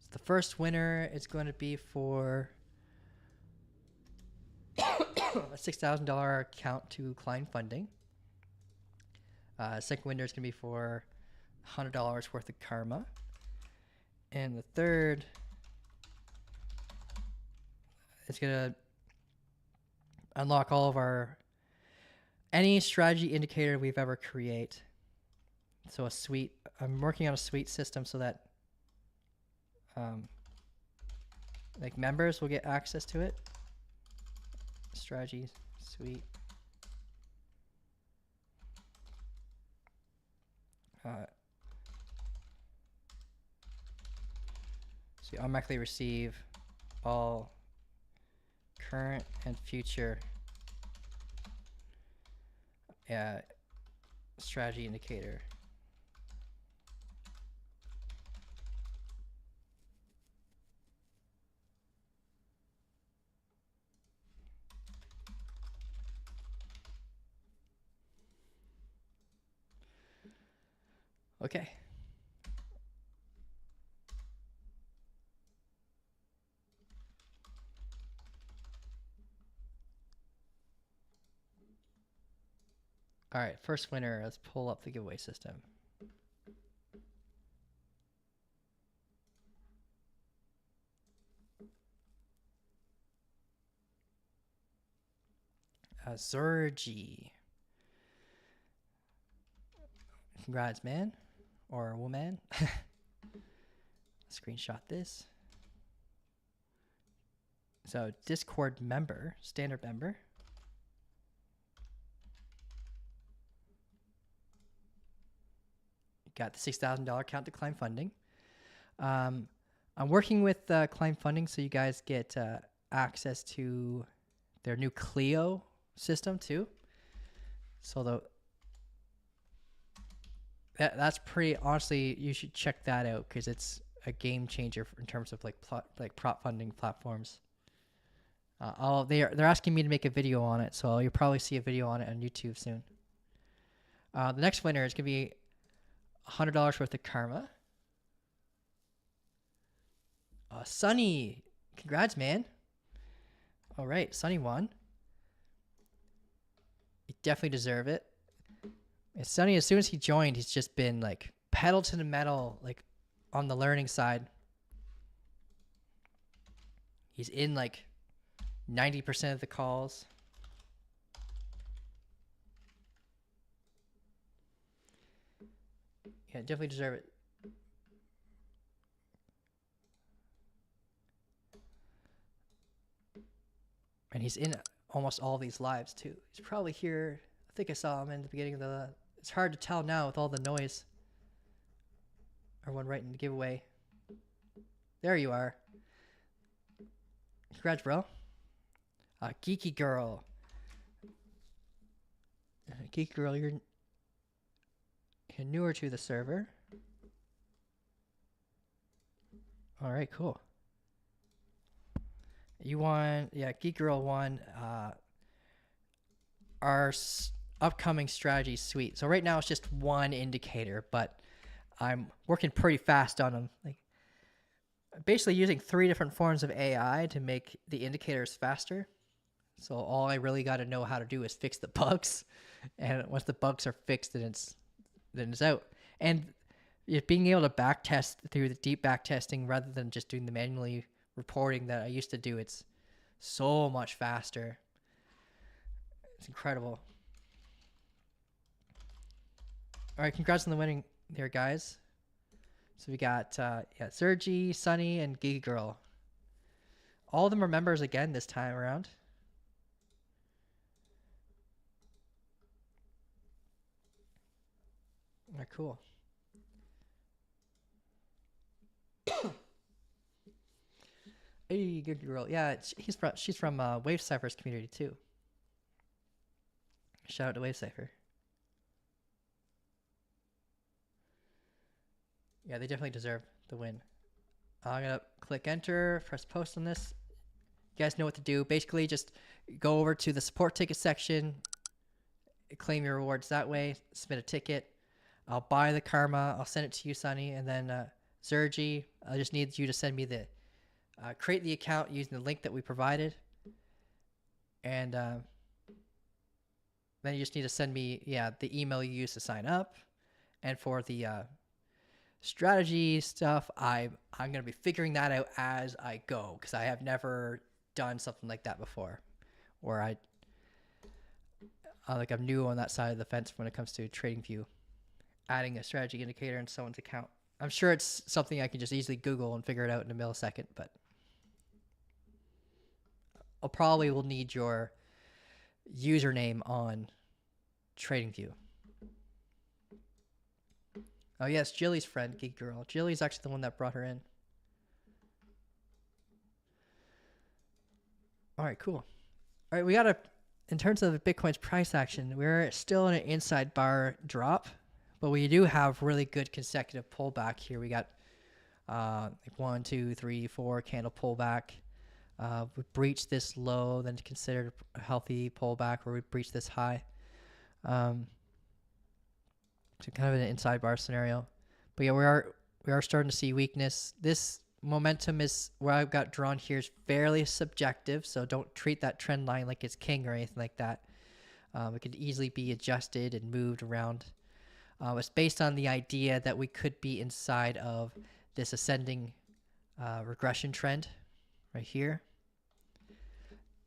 S2: the first winner is going to be for a $6,000 account to Klein Funding. Second winner is going to be for $100 worth of karma. And the third is going to unlock all of any strategy indicator we've ever create. So a suite, I'm working on a suite system so that like members will get access to it. Strategy suite. So you automatically receive all current and future strategy indicator. Okay. All right, first winner, let's pull up the giveaway system. Zergy. Congrats, man. Or woman. Screenshot this. So Discord member, standard member. Got the $6,000 count to Klein funding. I'm working with Klein funding, so you guys get access to their new Clio system too. So that's pretty. Honestly, you should check that out because it's a game changer in terms of like prop funding platforms. They're asking me to make a video on it, so you'll probably see a video on it on YouTube soon. The next winner is gonna be $100 worth of karma. Sunny, congrats, man. All right, Sunny won. You definitely deserve it. And Sunny, as soon as he joined, he's just been like pedal to the metal, like on the learning side. He's in like 90% of the calls. Yeah, definitely deserve it. And he's in almost all these lives too. He's probably here. I think I saw him in the beginning of the... It's hard to tell now with all the noise. Everyone writing the giveaway. There you are. Congrats, bro. Geeky Girl. Geeky Girl, you're newer to the server. All right, cool. You won, yeah, Geek Girl won our upcoming strategy suite. So right now it's just one indicator, but I'm working pretty fast on them. Like basically using 3 different forms of AI to make the indicators faster. So all I really got to know how to do is fix the bugs, and once the bugs are fixed, then it's out. And being able to back test through the deep back testing rather than just doing the manually reporting that I used to do, it's so much faster. It's incredible. All right, congrats on the winning there, guys. So we got Sergi, Sunny, and Giga Girl. All of them are members again this time around. All right, cool. Hey, good girl. Yeah, she's from WaveCypher's community too. Shout out to WaveCypher. Yeah, they definitely deserve the win. I'm gonna click enter, press post on this. You guys know what to do. Basically, just go over to the support ticket section, claim your rewards that way, submit a ticket. I'll buy the karma. I'll send it to you, Sunny, and then Zergy. I just need you to send me the create the account using the link that we provided, and then you just need to send me the email you used to sign up. And for the strategy stuff, I'm gonna be figuring that out as I go because I have never done something like that before, or I'm new on that side of the fence when it comes to TradingView, adding a strategy indicator in someone's account. I'm sure it's something I can just easily Google and figure it out in a millisecond, but I probably will need your username on TradingView. Oh yes, Jilly's friend, Geek Girl. Jilly's actually the one that brought her in. All right, cool. All right, we got in terms of Bitcoin's price action, we're still in an inside bar drop, but we do have really good consecutive pullback here. We got like 1, 2, 3, 4 candle pullback. We breached this low, then considered a healthy pullback where we breached this high. So kind of an inside bar scenario. But yeah, we are starting to see weakness. This momentum is where I've got drawn here is fairly subjective, so don't treat that trend line like it's king or anything like that. It could easily be adjusted and moved around. It's based on the idea that we could be inside of this ascending regression trend right here.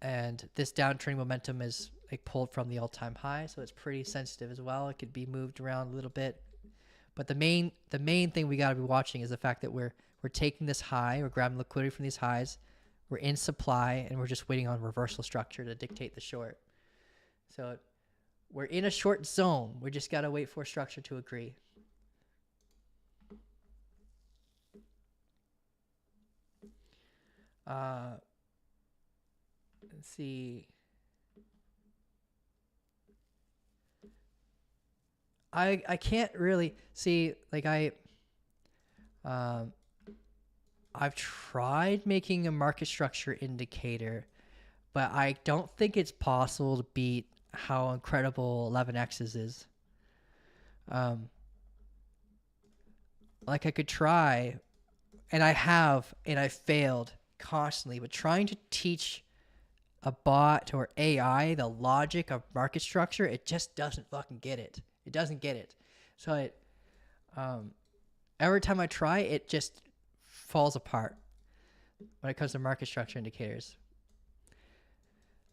S2: And this downtrending momentum is like pulled from the all-time high, so it's pretty sensitive as well. It could be moved around a little bit. But the main thing we got to be watching is the fact that we're taking this high, we're grabbing liquidity from these highs, we're in supply, and we're just waiting on reversal structure to dictate the short. So we're in a short zone. We just got to wait for structure to agree. Let's see. I can't really see, like I've tried making a market structure indicator, but I don't think it's possible to beat how incredible 11x's is. Like I could try, and I have, and I failed constantly, but trying to teach a bot or AI the logic of market structure, it just doesn't fucking get it. It doesn't get it. So every time I try, it just falls apart when it comes to market structure indicators.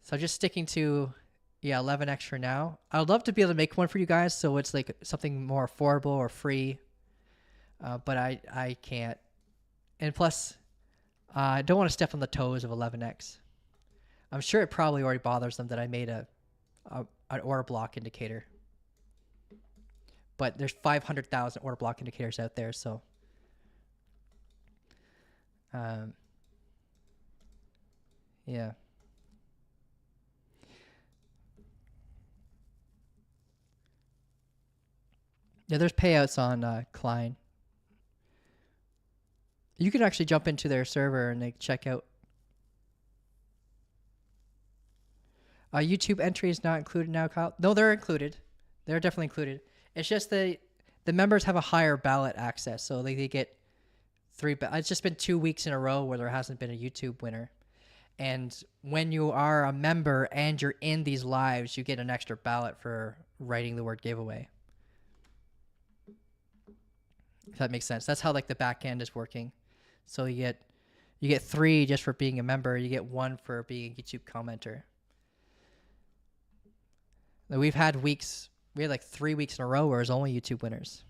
S2: So just sticking to 11x for now. I would love to be able to make one for you guys, so it's like something more affordable or free, but I can't. And plus, I don't want to step on the toes of 11x. I'm sure it probably already bothers them that I made an order block indicator. But there's 500,000 order block indicators out there, so yeah. Yeah, there's payouts on Klein. You can actually jump into their server and like check out. YouTube entry is not included now, Kyle. No, they're included. They're definitely included. It's just the members have a higher ballot access, so they get 3. It's just been 2 weeks in a row where there hasn't been a YouTube winner. And when you are a member and you're in these lives, you get an extra ballot for writing the word giveaway. If that makes sense. That's how like the back end is working. So you get 3 just for being a member. You get 1 for being a YouTube commenter. Now, we had like 3 weeks in a row where it's only YouTube winners.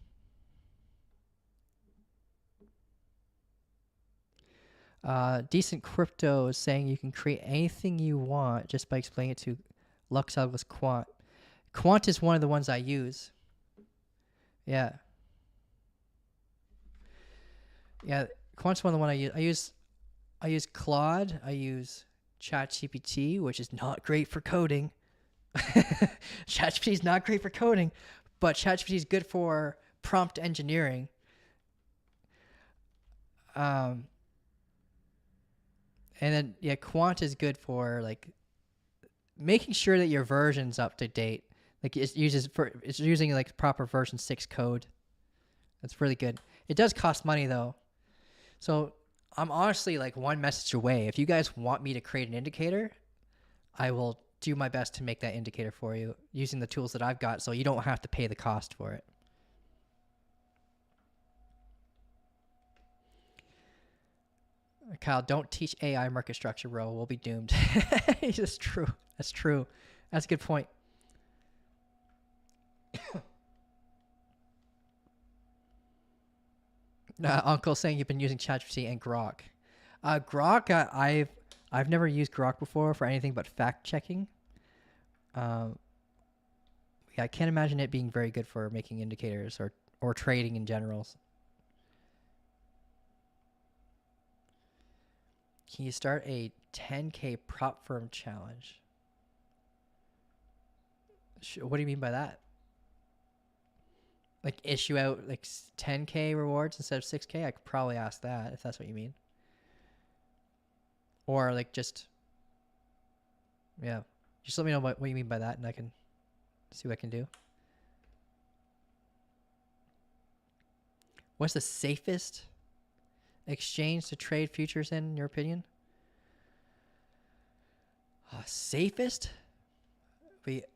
S2: Decent Crypto is saying you can create anything you want just by explaining it to Luxog with Quant. Quant is one of the ones I use. Yeah. Yeah, Quant's one of the one I use. I use Claude. I use ChatGPT, which is not great for coding. ChatGPT is not great for coding, but ChatGPT is good for prompt engineering. And then Quant is good for like making sure that your version's up to date. Like it's using like proper version 6 code. That's really good. It does cost money though. So I'm honestly like one message away. If you guys want me to create an indicator, I will do my best to make that indicator for you using the tools that I've got, so you don't have to pay the cost for it. Kyle, don't teach AI market structure, bro. We'll be doomed. That's true. That's true. That's a good point. Uncle saying you've been using ChatGPT and Grok. Grok, I've never used Grok before for anything but fact checking. I can't imagine it being very good for making indicators or trading in general. Can you start a 10K prop firm challenge? What do you mean by that? Like issue out like 10K rewards instead of 6K? I could probably ask that if that's what you mean. Or like just let me know what you mean by that and I can see what I can do. What's the safest exchange to trade futures in your opinion? Safest?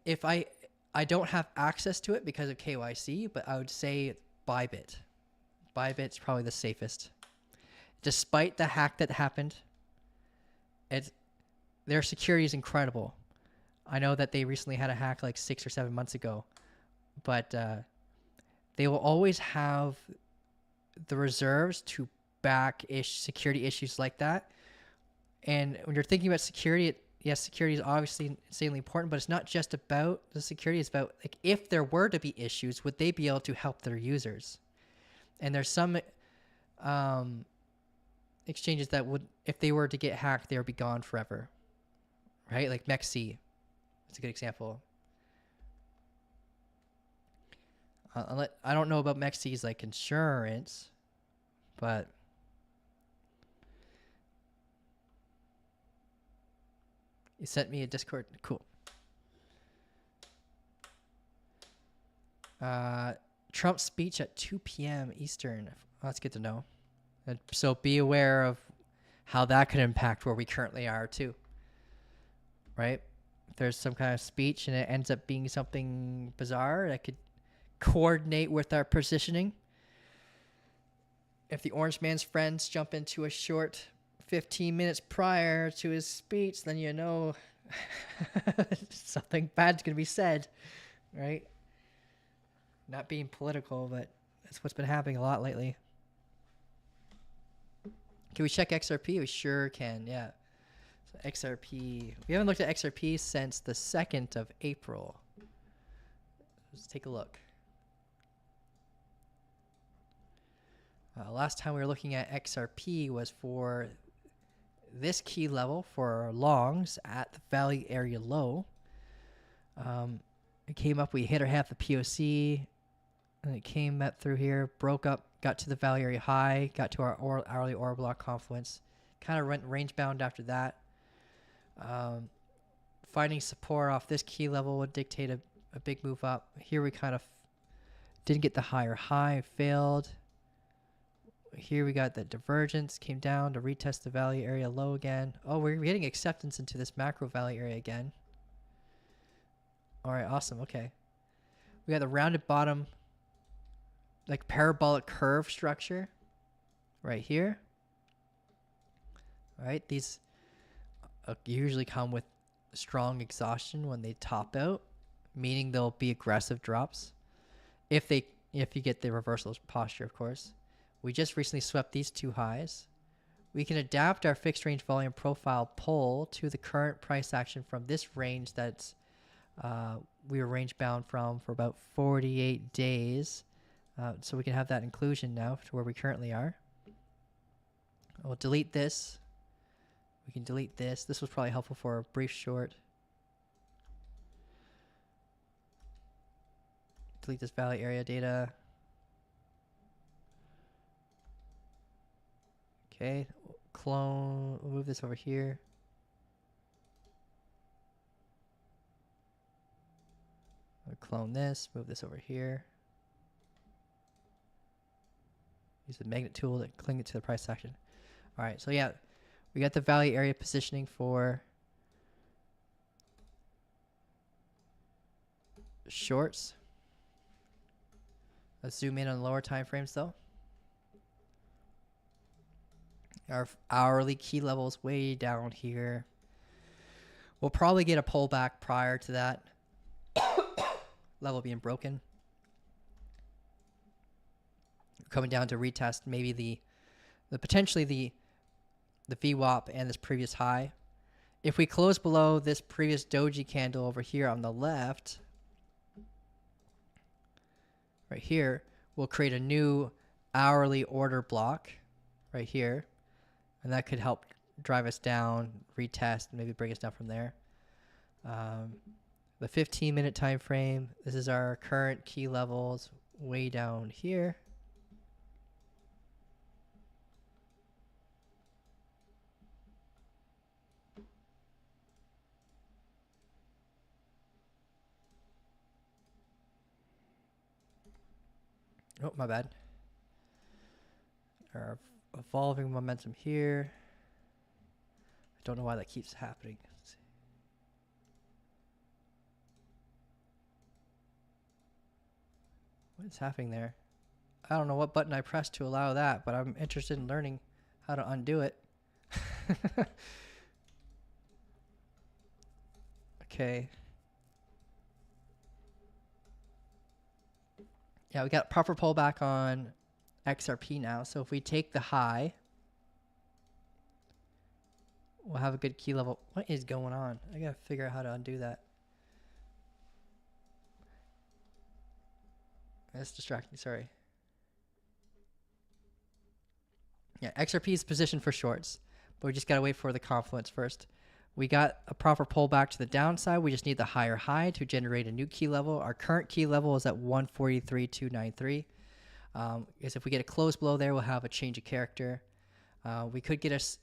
S2: If I don't have access to it because of KYC, but I would say Bybit. Bybit's probably the safest. Despite the hack that happened, their security is incredible. I know that they recently had a hack like 6 or 7 months ago, but they will always have the reserves to back security issues like that. And when you're thinking about security, yes, security is obviously insanely important, but it's not just about the security. It's about, like, if there were to be issues, would they be able to help their users? And there's some exchanges that would, if they were to get hacked, they would be gone forever, right? Like MEXC, that's a good example. I don't know about MEXC's like insurance, but you sent me a Discord. Cool. Trump's speech at 2 p.m. Eastern. Oh, that's good to know. And so be aware of how that could impact where we currently are too. Right? If there's some kind of speech and it ends up being something bizarre that could coordinate with our positioning. If the Orange Man's friends jump into a short 15 minutes prior to his speech, then you know something bad's going to be said, right? Not being political, but that's what's been happening a lot lately. Can we check XRP? We sure can, yeah. So XRP. We haven't looked at XRP since the 2nd of April. Let's take a look. Last time we were looking at XRP was for this key level for longs at the value area low. It came up, we hit our half the POC, and it came up through here, broke up, got to the value area high, got to our hourly order block confluence, kind of went range bound after that. Finding support off this key level would dictate a big move up. Here we kind of didn't get the higher high, failed. Here we got the divergence, came down to retest the value area low again. Oh, we're getting acceptance into this macro value area again. All right, awesome. Okay. We got the rounded bottom, like parabolic curve structure right here. All right, these usually come with strong exhaustion when they top out, meaning they'll be aggressive drops. If you get the reversal posture, of course. We just recently swept these two highs. We can adapt our fixed range volume profile pull to the current price action from this range that's we were range bound from for about 48 days. So we can have that inclusion now to where we currently are. We'll delete this. We can delete this. This was probably helpful for a brief short. Delete this value area data. Okay, clone, we'll move this over here. We'll clone this, move this over here. Use the magnet tool to cling it to the price action. All right, so yeah, we got the value area positioning for shorts. Let's zoom in on lower time frames though. Our hourly key levels way down here. We'll probably get a pullback prior to that level being broken. Coming down to retest maybe the potentially the VWAP and this previous high. If we close below this previous doji candle over here on the left, right here, we'll create a new hourly order block right here. And that could help drive us down, retest, and maybe bring us down from there. The 15-minute time frame, this is our current key levels way down here. Oh, my bad. Our evolving momentum here. I don't know why that keeps happening. Let's see. What is happening there? I don't know what button I pressed to allow that, but I'm interested in learning how to undo it. Okay. Yeah, we got proper pullback on XRP now. So if we take the high, we'll have a good key level. What is going on? I gotta figure out how to undo that. That's distracting, sorry. Yeah, XRP is positioned for shorts, but we just gotta wait for the confluence first. We got a proper pullback to the downside. We just need the higher high to generate a new key level. Our current key level is at 143.293. Because if we get a close below there, we'll have a change of character. We could get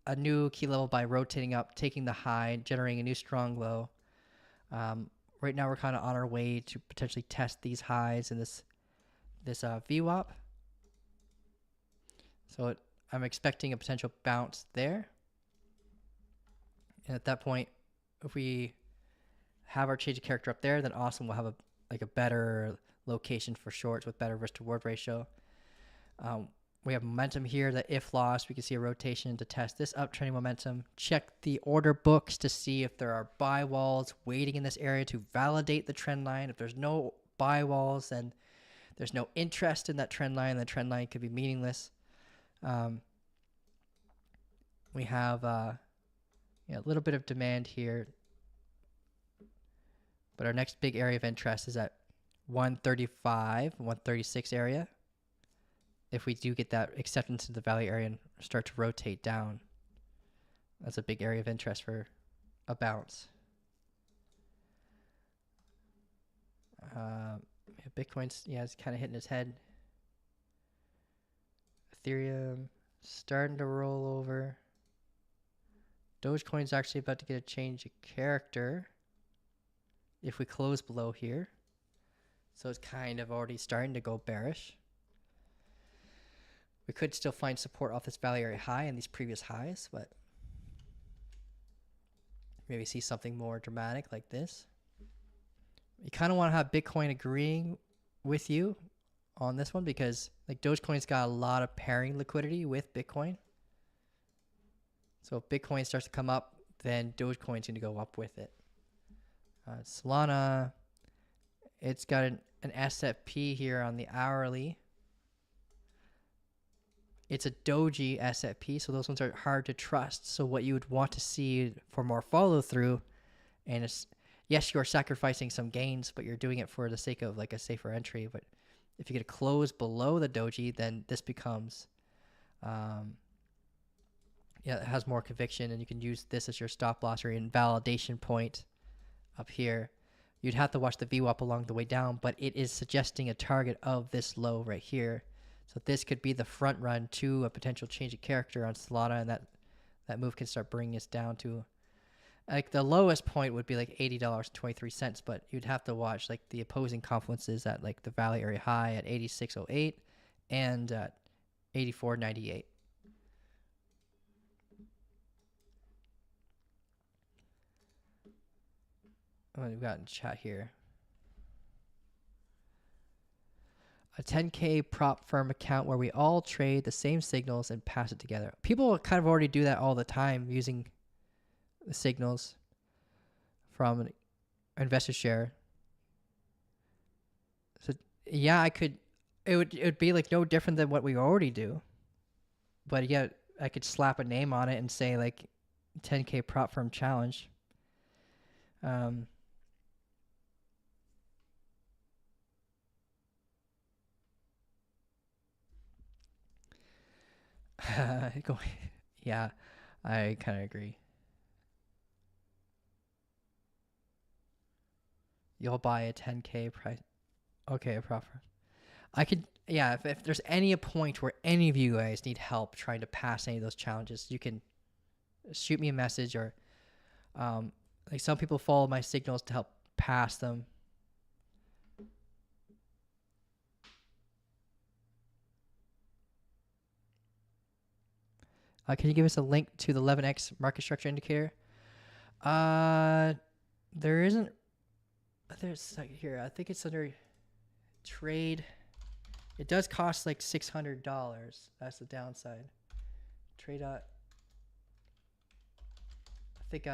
S2: a new key level by rotating up, taking the high, generating a new strong low. Right now, we're kind of on our way to potentially test these highs in this VWAP. So I'm expecting a potential bounce there. And at that point, if we have our change of character up there, then awesome. We'll have a better location for shorts with better risk to reward ratio. We have momentum here that if lost, we can see a rotation to test this uptrending momentum. Check the order books to see if there are buy walls waiting in this area to validate the trend line. If there's no buy walls, then there's no interest in that trend line. The trend line could be meaningless. We have a little bit of demand here, but our next big area of interest is at 135, 136 area. If we do get that acceptance to the value area and start to rotate down, that's a big area of interest for a bounce. Bitcoin's, it's kind of hitting his head. Ethereum starting to roll over. Dogecoin's actually about to get a change of character if we close below here. So it's kind of already starting to go bearish. We could still find support off this value area high and these previous highs, but maybe see something more dramatic like this. You kind of want to have Bitcoin agreeing with you on this one because like Dogecoin's got a lot of pairing liquidity with Bitcoin. So if Bitcoin starts to come up, then Dogecoin's going to go up with it. Solana, it's got an SFP here on the hourly. It's a doji SFP, so those ones are hard to trust. So what you would want to see for more follow through, and it's, yes, you're sacrificing some gains, but you're doing it for the sake of like a safer entry. But if you get a close below the doji, then this becomes, it has more conviction, and you can use this as your stop loss or invalidation point up here. You'd have to watch the VWAP along the way down, but it is suggesting a target of this low right here. So this could be the front run to a potential change of character on Solana, and that move can start bringing us down to, like, the lowest point would be like $80.23, but you'd have to watch like the opposing confluences at like the value area high at 86.08 and at 84.98. What we've got in chat here. A 10K prop firm account where we all trade the same signals and pass it together. People kind of already do that all the time using the signals from an investor share. So yeah, it would be like no different than what we already do. But yeah, I could slap a name on it and say like 10K prop firm challenge. Yeah, I kind of agree. You'll buy a 10K price. Okay, proper. I could, yeah, if there's any a point where any of you guys need help trying to pass any of those challenges, you can shoot me a message, or like some people follow my signals to help pass them. Can you give us a link to the 11x market structure indicator? There isn't. There's here. I think it's under trade. It does cost like $600. That's the downside. Trade. I think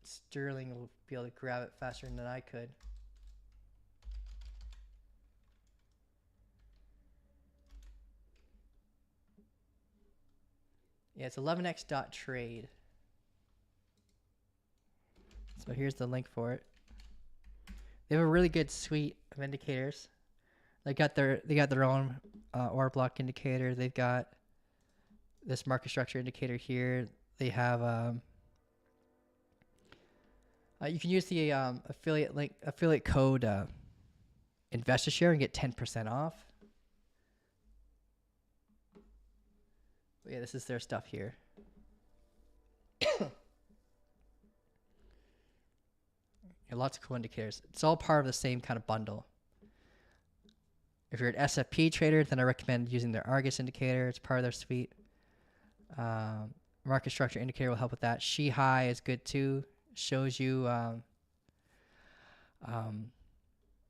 S2: Sterling will be able to grab it faster than I could. Yeah, it's 11x.trade. So here's the link for it. They have a really good suite of indicators. They got their own order block indicator. They've got this market structure indicator here. They have you can use the affiliate code InvestiShare and get 10% off. But yeah, this is their stuff here. Yeah, lots of cool indicators. It's all part of the same kind of bundle. If you're an SFP trader, then I recommend using their Argus indicator. It's part of their suite. Market structure indicator will help with that. High is good too. Shows you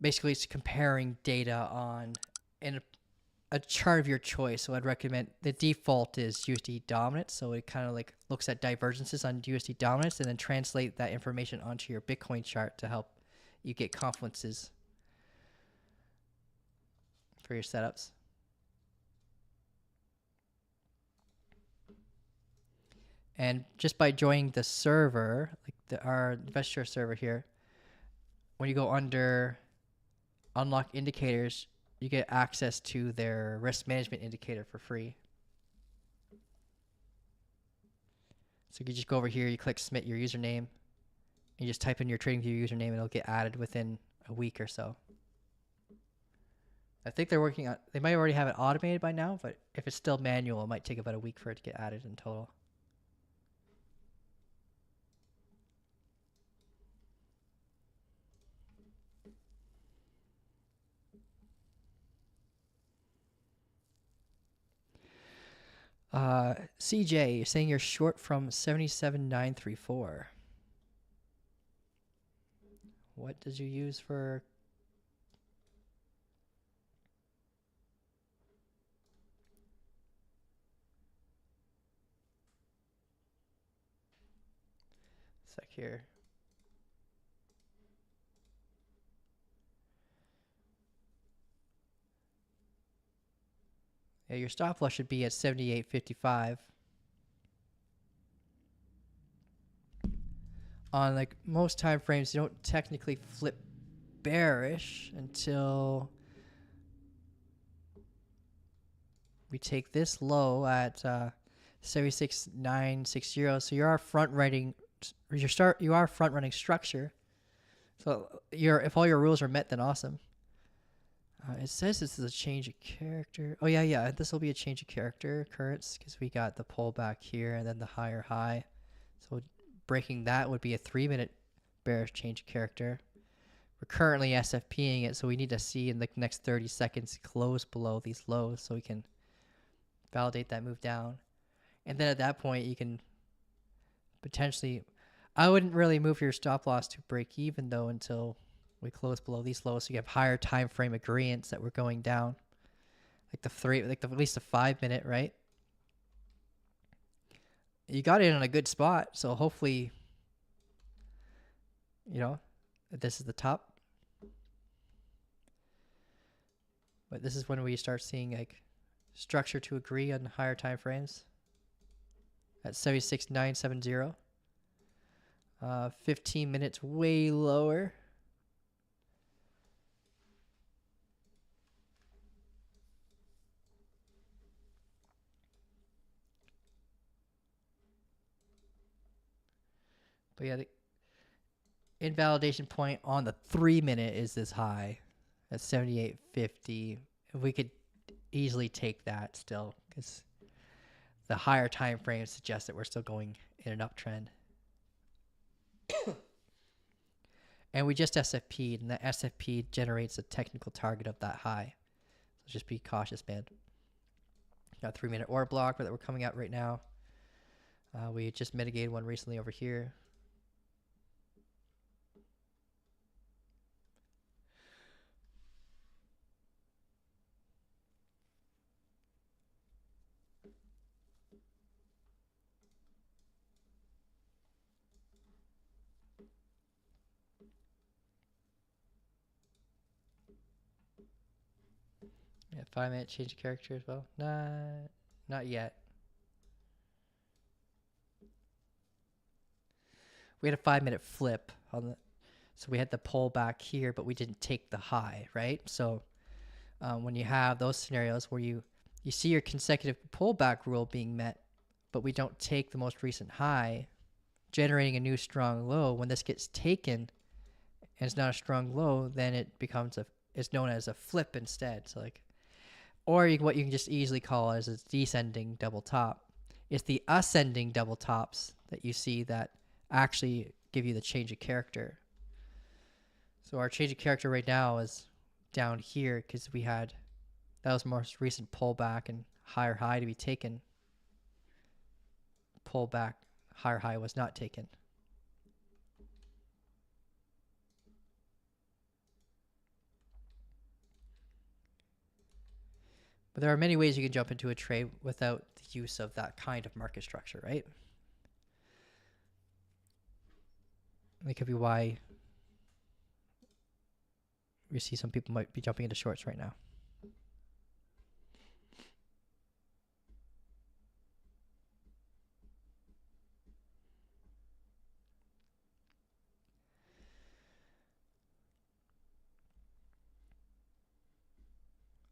S2: basically it's comparing data on in a chart of your choice. So I'd recommend the default is USD dominance. So it kind of like looks at divergences on USD dominance and then translate that information onto your Bitcoin chart to help you get confluences for your setups. And just by joining the server, like our investor server here, when you go under unlock indicators, you get access to their risk management indicator for free. So you just go over here, you click submit your username, and you just type in your TradingView username, and it'll get added within a week or so. I think they're working on, they might already have it automated by now, but if it's still manual, it might take about a week for it to get added in total. CJ, you're saying you're short from 77,934. What did you use for? Sec here. Yeah, your stop loss should be at 78.55. On like most time frames, you don't technically flip bearish until we take this low at 76,960. So you are front running structure. So if all your rules are met, then awesome. It says this is a change of character. Oh yeah, this will be a change of character occurrence because we got the pullback here and then the higher high. So breaking that would be a 3-minute bearish change of character. We're currently SFPing it, so we need to see in the next 30 seconds close below these lows so we can validate that move down. And then at that point, you can potentially, I wouldn't really move your stop loss to break even though until we close below these lows, so you have higher time frame agreements that we're going down, at least a 5-minute, right? You got it in a good spot, so hopefully, this is the top. But this is when we start seeing like structure to agree on higher time frames at 76,970. 15 minutes way lower. But yeah, the invalidation point on the 3-minute is this high at 78.50. We could easily take that still because the higher time frames suggest that we're still going in an uptrend. And we just SFP'd, and the SFP generates a technical target of that high. So just be cautious, man. Got a 3-minute order block that we're coming out right now. We just mitigated one recently over here. A 5-minute change of character as well. Not yet. We had a 5-minute flip on the, so we had the pull back here, but we didn't take the high, right? So when you have those scenarios where you see your consecutive pullback rule being met, but we don't take the most recent high, generating a new strong low. When this gets taken and it's not a strong low, then it becomes it's known as a flip instead. So like, or what you can just easily call as a descending double top. It's the ascending double tops that you see that actually give you the change of character. So our change of character right now is down here because we had that was most recent pullback and higher high to be taken. Pullback, higher high was not taken. But there are many ways you can jump into a trade without the use of that kind of market structure, right? That could be why we see some people might be jumping into shorts right now.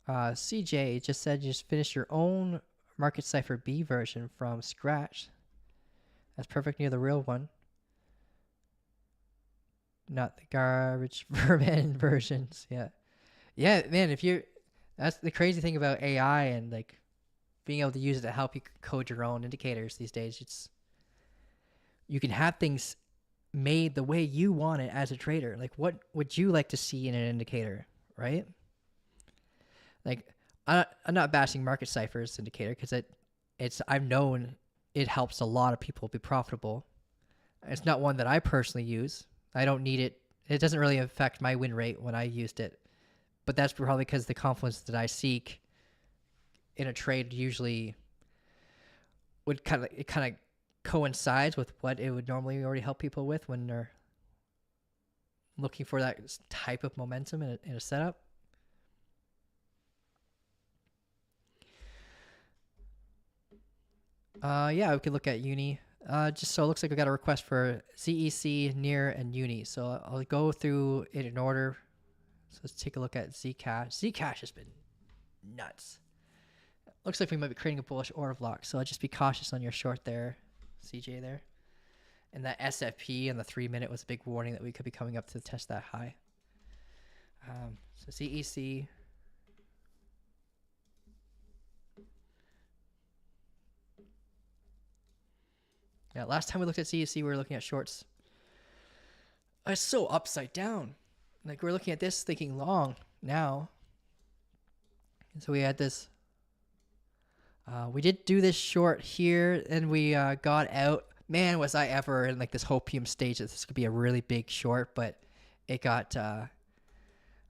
S2: CJ just said you just finished your own Market Cipher B version from scratch. That's perfect near the real one. Not the garbage vermin versions. Yeah. Yeah, man, that's the crazy thing about AI and like being able to use it to help you code your own indicators these days. You can have things made the way you want it as a trader. Like what would you like to see in an indicator, right? Like I'm not bashing Market Cipher's indicator because I've known it helps a lot of people be profitable. It's not one that I personally use. I don't need it. It doesn't really affect my win rate when I used it. But that's probably because the confidence that I seek in a trade usually would kind of coincides with what it would normally already help people with when they're looking for that type of momentum in a setup. Yeah, we could look at Uni. Just so it looks like we got a request for ZEC, NEAR, and Uni. So I'll go through it in order. So let's take a look at Zcash. Zcash has been nuts. Looks like we might be creating a bullish order block. So just be cautious on your short there, CJ there. And that SFP and the 3-minute was a big warning that we could be coming up to test that high. So ZEC. Yeah, last time we looked at CEC, we were looking at shorts. It's so upside down. Like we're looking at this thinking long now. And so we had this. We did do this short here, and we got out. Man, was I ever in like this hopium stage that this could be a really big short, but it got.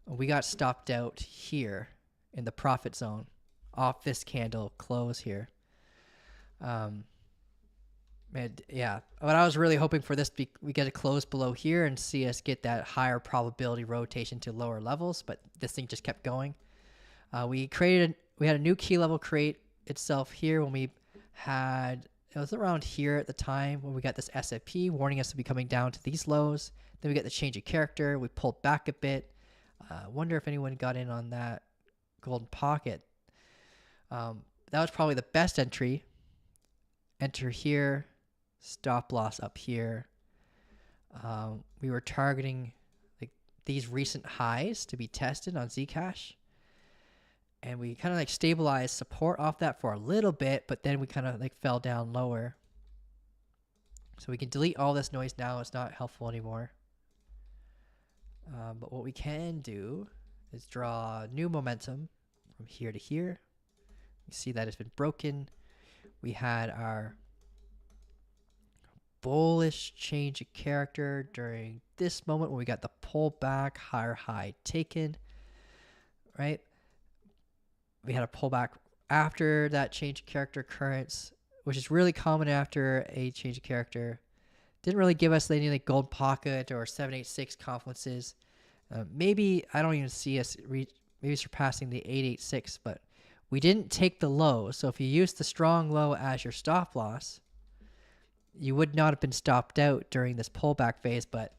S2: We got stopped out here in the profit zone, off this candle close here. And yeah, but I was really hoping for this. We get a close below here and see us get that higher probability rotation to lower levels, but this thing just kept going. We had a new key level create itself here when it was around here at the time when we got this SFP warning us to be coming down to these lows. Then we get the change of character. We pulled back a bit. Wonder if anyone got in on that golden pocket. That was probably the best entry. Enter here. Stop loss up here. We were targeting like these recent highs to be tested on Zcash. And we kind of like stabilized support off that for a little bit, but then we kind of like fell down lower. So we can delete all this noise now. It's not helpful anymore. But what we can do is draw new momentum from here to here. You see that it's been broken. We had our bullish change of character during this moment when we got the pullback, higher high taken, right? We had a pullback after that change of character occurrence, which is really common after a change of character. Didn't really give us any like gold pocket or 786 confluences. Maybe I don't even see us maybe surpassing the 886, but we didn't take the low. So if you use the strong low as your stop loss, you would not have been stopped out during this pullback phase, but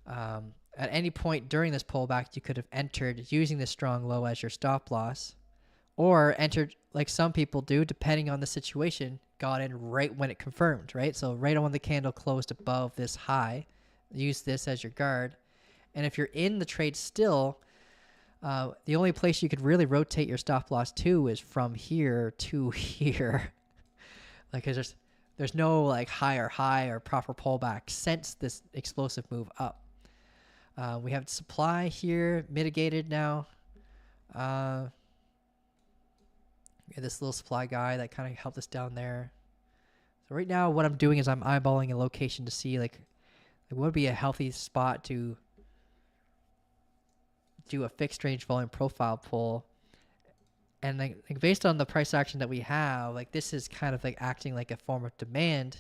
S2: at any point during this pullback, you could have entered using the strong low as your stop loss, or entered like some people do, depending on the situation, got in right when it confirmed, right? So right when the candle closed above this high, use this as your guard. And if you're in the trade still, the only place you could really rotate your stop loss to is from here to here. Like, 'cause there's no like higher high or proper pullback since this explosive move up. We have supply here mitigated now. We have this little supply guy that kind of helped us down there. So right now what I'm doing is I'm eyeballing a location to see like what would be a healthy spot to do a fixed range volume profile pull. And like based on the price action that we have, like this is kind of like acting like a form of demand,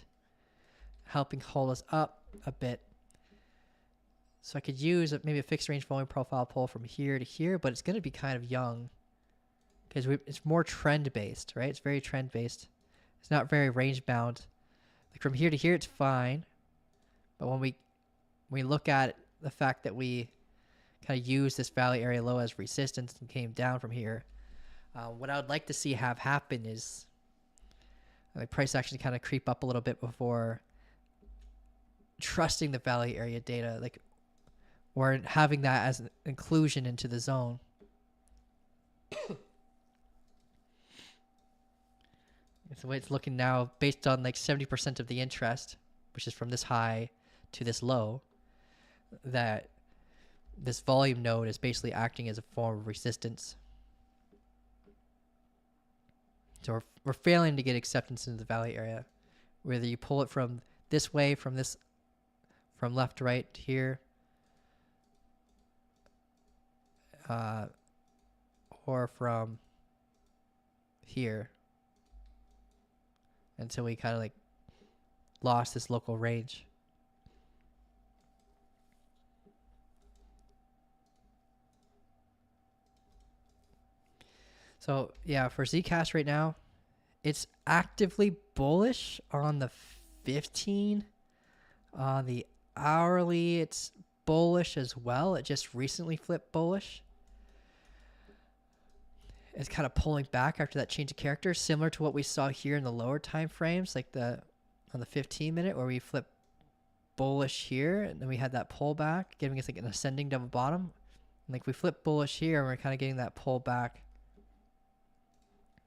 S2: helping hold us up a bit. So I could use maybe a fixed range volume profile pull from here to here, but it's going to be kind of young because it's more trend based, right? It's very trend based. It's not very range bound. Like from here to here, it's fine. But when we look at the fact that we kind of use this valley area low as resistance and came down from here, what I would like to see have happen is the price actually kind of creep up a little bit before trusting the valley area data, like, or having that as an inclusion into the zone. It's the way it's looking now, based on like 70% of the interest, which is from this high to this low, that this volume node is basically acting as a form of resistance. So we're failing to get acceptance into the valley area. Whether you pull it from this way, from left to right to here, or from here, until we kind of like lost this local range. So yeah, for Zcash right now, it's actively bullish on the 15. On the hourly, it's bullish as well. It just recently flipped bullish. It's kind of pulling back after that change of character, similar to what we saw here in the lower time frames, like on the 15 minute where we flipped bullish here and then we had that pullback, giving us like an ascending double bottom. And like we flip bullish here and we're kind of getting that pullback.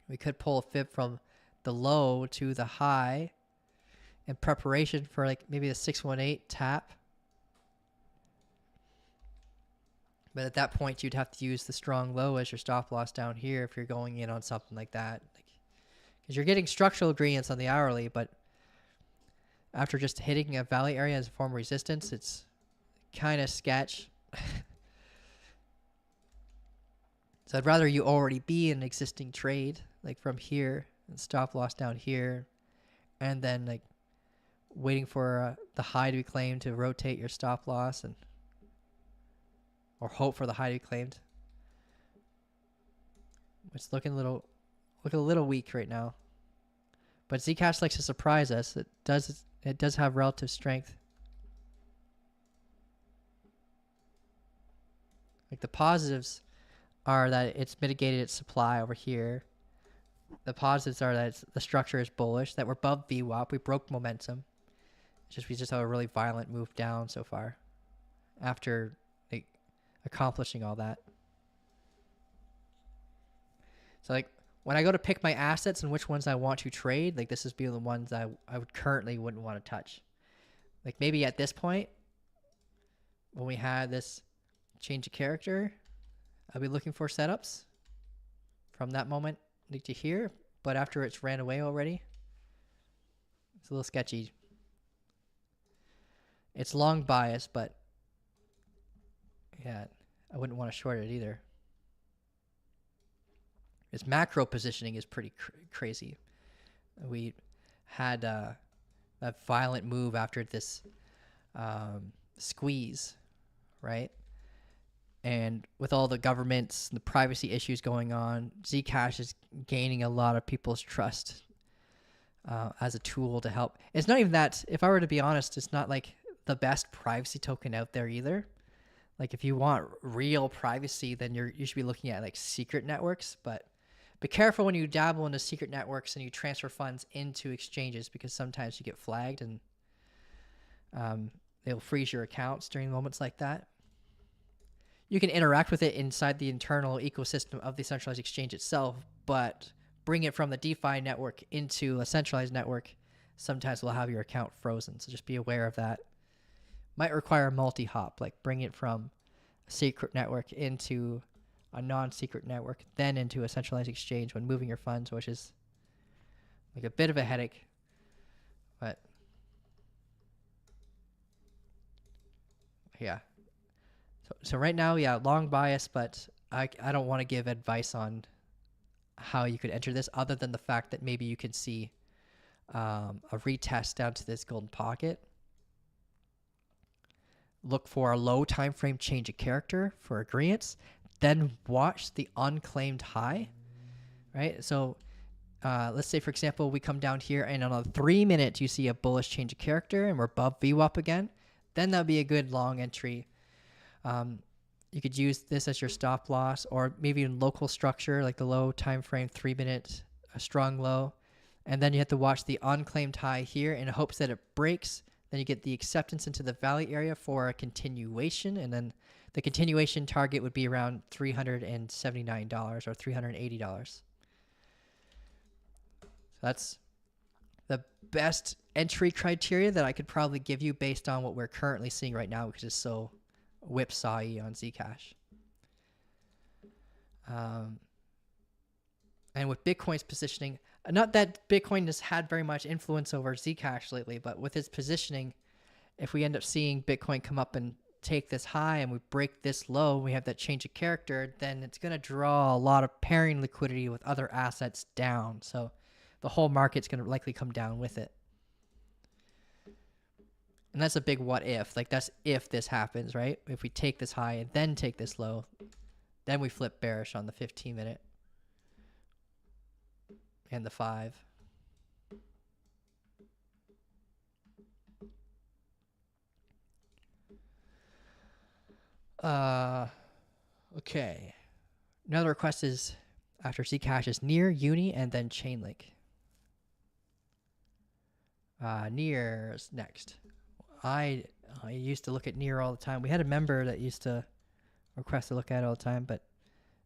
S2: We could pull a fib from the low to the high in preparation for like maybe a 618 tap. But at that point, you'd have to use the strong low as your stop loss down here if you're going in on something like that. Because you're getting structural gradients on the hourly, but after just hitting a valley area as a form of resistance, it's kind of sketch. So I'd rather you already be in an existing trade, like from here, and stop loss down here, and then like waiting for the high to be claimed to rotate your stop loss, and or hope for the high to be claimed. It's looking a little weak right now. But Zcash likes to surprise us. It does have relative strength. Like the positives are that it's mitigated its supply over here. The positives are that the structure is bullish, that we're above VWAP. We broke momentum. We just have a really violent move down so far after like accomplishing all that. So like when I go to pick my assets and which ones I want to trade, like this is be the ones I would currently wouldn't want to touch. Like maybe at this point, when we had this change of character, I'll be looking for setups from that moment to here. But after it's ran away already, it's a little sketchy. It's long bias, but yeah, I wouldn't want to short it either. Its macro positioning is pretty crazy. We had that violent move after this squeeze, right? And with all the governments and the privacy issues going on, Zcash is gaining a lot of people's trust as a tool to help. It's not even that, if I were to be honest, it's not like the best privacy token out there either. Like if you want real privacy, then you should be looking at like secret networks. But be careful when you dabble into secret networks and you transfer funds into exchanges, because sometimes you get flagged and they'll freeze your accounts during moments like that. You can interact with it inside the internal ecosystem of the centralized exchange itself, but bring it from the DeFi network into a centralized network sometimes will have your account frozen. So just be aware of that. Might require a multi-hop, like bring it from a secret network into a non-secret network, then into a centralized exchange when moving your funds, which is like a bit of a headache. But yeah. So right now, yeah, long bias, but I don't want to give advice on how you could enter this other than the fact that maybe you can see a retest down to this golden pocket. Look for a low time frame change of character for agreements, then watch the unclaimed high, right? So let's say, for example, we come down here and on a 3 minute, you see a bullish change of character and we're above VWAP again. Then that'd be a good long entry. You could use this as your stop loss, or maybe in local structure, like the low time frame, 3 minute, a strong low. And then you have to watch the unclaimed high here in hopes that it breaks. Then you get the acceptance into the value area for a continuation. And then the continuation target would be around $379 or $380. So that's the best entry criteria that I could probably give you based on what we're currently seeing right now, because it's so whipsaw-y on Zcash. And with Bitcoin's positioning, not that Bitcoin has had very much influence over Zcash lately, but with its positioning, if we end up seeing Bitcoin come up and take this high and we break this low, we have that change of character, then it's going to draw a lot of pairing liquidity with other assets down. So the whole market's going to likely come down with it. And that's a big what if. Like that's if this happens, right? If we take this high and then take this low, then we flip bearish on the 15 minute and the 5. Okay. Another request is after Zcash is near, Uni, and then Chainlink. Near is next. I used to look at Near all the time. We had a member that used to request to look at it all the time, but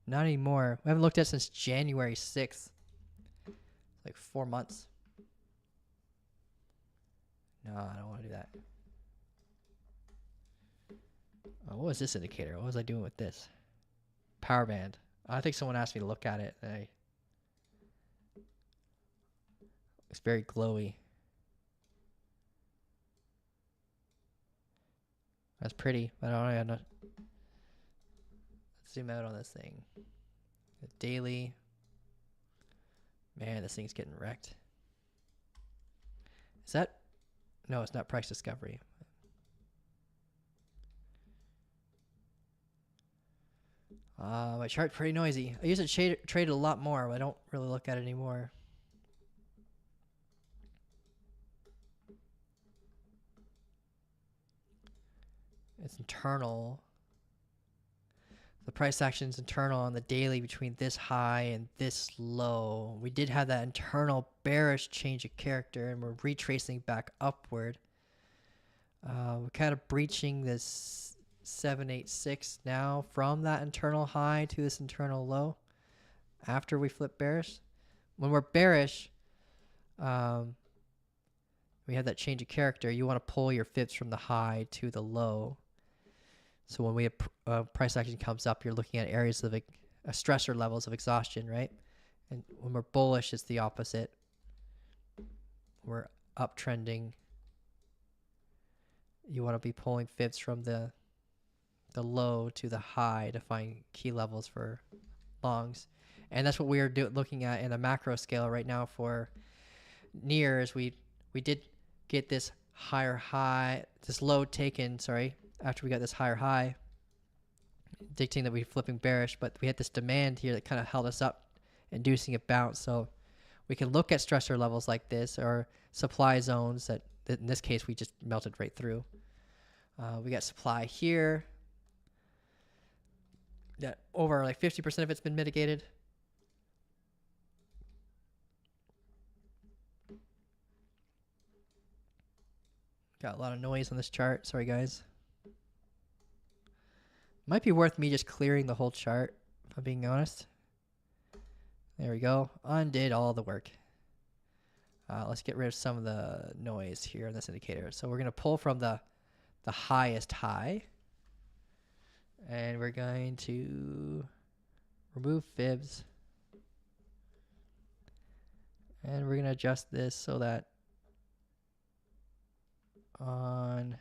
S2: not anymore. We haven't looked at it since January 6th. Like 4 months. No, I don't want to do that. Oh, what was this indicator? What was I doing with this? Power band. I think someone asked me to look at it. It's very glowy. That's pretty, but I don't know. Let's zoom out on this thing. The daily. Man, this thing's getting wrecked. Is that? No, it's not price discovery. My chart's pretty noisy. I used to trade it a lot more, but I don't really look at it anymore. It's internal. The price action is internal on the daily between this high and this low. We did have that internal bearish change of character, and we're retracing back upward. We're kind of breaching this 786 now from that internal high to this internal low after we flip bearish. When we're bearish, we have that change of character. You want to pull your fibs from the high to the low. So when we have price action comes up, you're looking at areas of stressor levels of exhaustion, right? And when we're bullish, it's the opposite. We're uptrending. You want to be pulling fibs from the low to the high to find key levels for longs. And that's what we're looking at in a macro scale right now for Nears. We did get this higher high, this low taken, sorry, after we got this higher high. dictating that we're flipping bearish, but we had this demand here that kind of held us up, inducing a bounce. So we can look at stressor levels like this or supply zones that in this case we just melted right through. We got supply here that over like 50% of it's been mitigated. Got a lot of noise on this chart. Sorry, guys. Might be worth me just clearing the whole chart, if I'm being honest. There we go. Undid all the work. Let's get rid of some of the noise here on this indicator. So we're going to pull from the highest high. And we're going to remove fibs. And we're going to adjust this so that on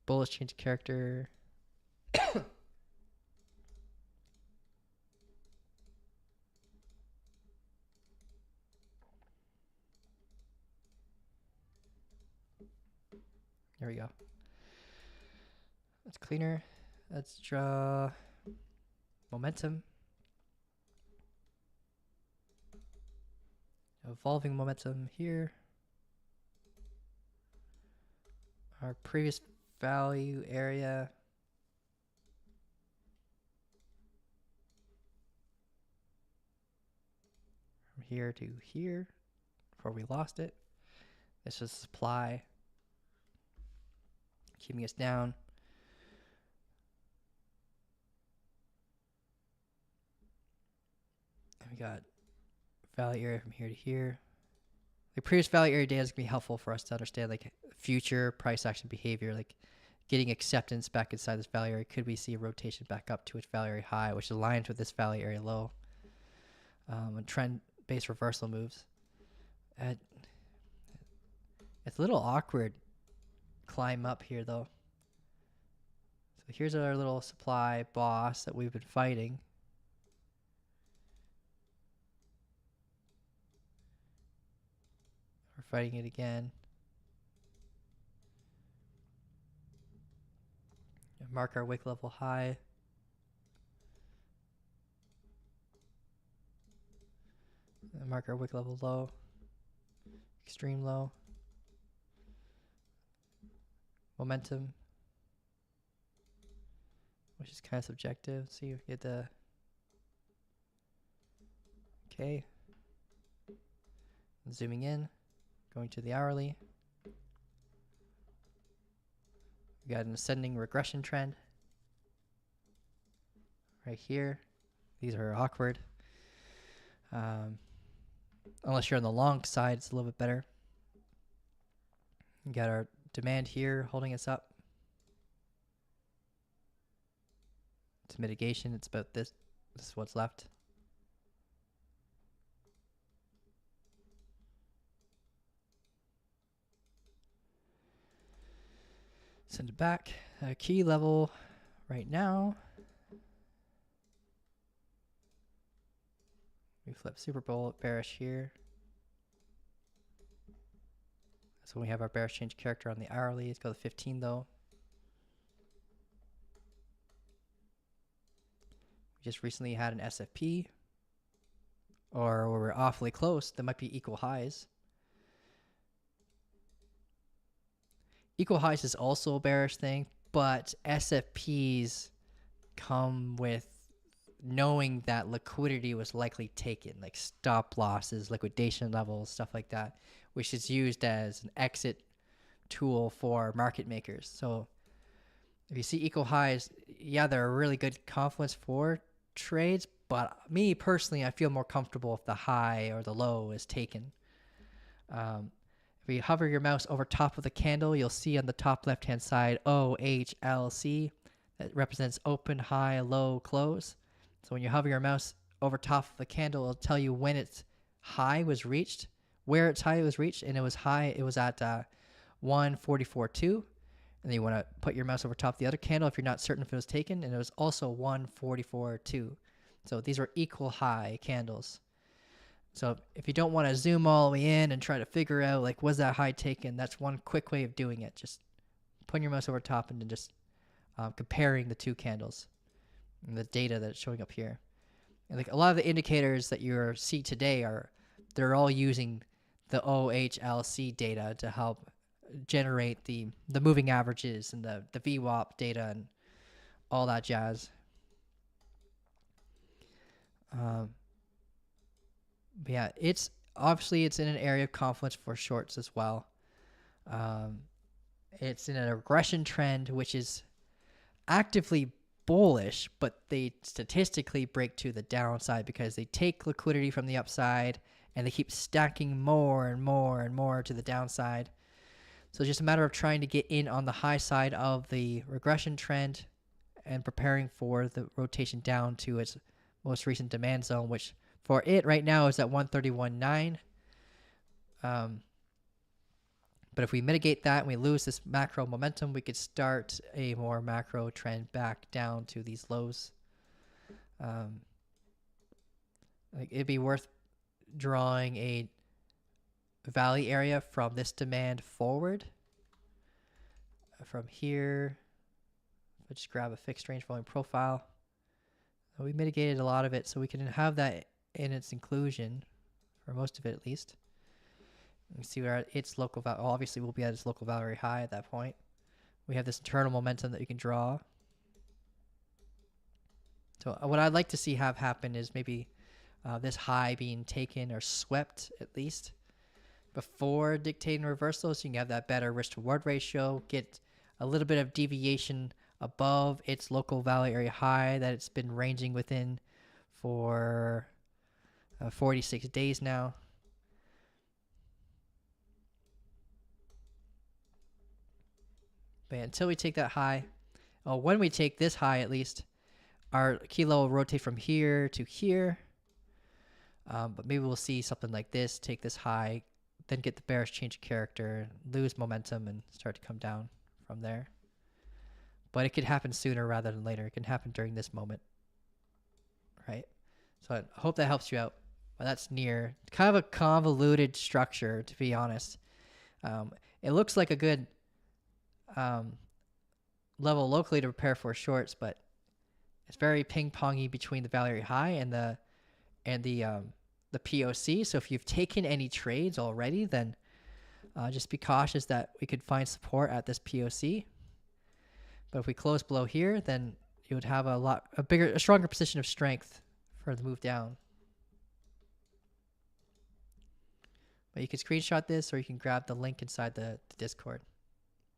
S2: bullish change character. There we go. That's cleaner. Let's draw momentum. Evolving momentum here. Our previous value area. From here to here before we lost it. This is supply. Keeping us down. And we got value area from here to here. The previous value area data is going to be helpful for us to understand like future price action behavior, like getting acceptance back inside this value area. Could we see a rotation back up to its value area high, which aligns with this value area low? And trend-based reversal moves. It's a little awkward climb up here though. So here's our little supply boss that we've been fighting. We're fighting it again. Mark our wick level high. And mark our wick level low. Extreme low. Momentum, which is kind of subjective. See if we get the okay. Zooming in, going to the hourly. We got an ascending regression trend right here. These are awkward. Unless you're on the long side, it's a little bit better. We got our demand here holding us up. It's mitigation. It's about this. This is what's left. Send it back. Key level right now. We flip super bearish here. So we have our bearish change character on the hourly. Let's go to 15 though. We just recently had an SFP, or we're awfully close. That might be equal highs. Equal highs is also a bearish thing, but SFPs come with knowing that liquidity was likely taken, like stop losses, liquidation levels, stuff like that, which is used as an exit tool for market makers. So if you see equal highs, yeah, they're a really good confluence for trades, but me personally, I feel more comfortable if the high or the low is taken. If you hover your mouse over top of the candle, you'll see on the top left-hand side OHLC. That represents open, high, low, close. So when you hover your mouse over top of the candle, it'll tell you when its high was reached, where its high was reached, and it was high. It was at 144.2. And then you want to put your mouse over top of the other candle if you're not certain if it was taken, and it was also 144.2. So these are equal high candles. So if you don't want to zoom all the way in and try to figure out like was that high taken, that's one quick way of doing it. Just putting your mouse over top and then just comparing the two candles and the data that's showing up here. And like a lot of the indicators that you see today they're all using the OHLC data to help generate the moving averages and the VWAP data and all that jazz. But yeah, it's in an area of confluence for shorts as well. It's in a regression trend, which is actively bullish, but they statistically break to the downside because they take liquidity from the upside and they keep stacking more and more and more to the downside. So it's just a matter of trying to get in on the high side of the regression trend and preparing for the rotation down to its most recent demand zone, which for it right now is at 131.9. But if we mitigate that and we lose this macro momentum, we could start a more macro trend back down to these lows. Like it'd be worth drawing a valley area from this demand forward. From here, I just grab a fixed range volume profile. We mitigated a lot of it, so we can have that in its inclusion, or most of it at least. You see we're at its local value. Obviously, we'll be at its local value high at that point. We have this internal momentum that you can draw. So what I'd like to see have happen is maybe this high being taken or swept at least before dictating reversal, so you can have that better risk-to-reward ratio, get a little bit of deviation above its local value area high that it's been ranging within for 46 days now. But until we take that high, when we take this high at least, our key level will rotate from here to here. But maybe we'll see something like this, take this high, then get the bearish change of character, lose momentum, and start to come down from there. But it could happen sooner rather than later. It can happen during this moment, right? So I hope that helps you out. Well, that's near. Kind of a convoluted structure, to be honest. It looks like a good level locally to prepare for shorts, but it's very ping-pongy between the value area high and the POC. So if you've taken any trades already, then just be cautious that we could find support at this POC. But if we close below here, then you would have a stronger position of strength for the move down. But you can screenshot this, or you can grab the link inside the Discord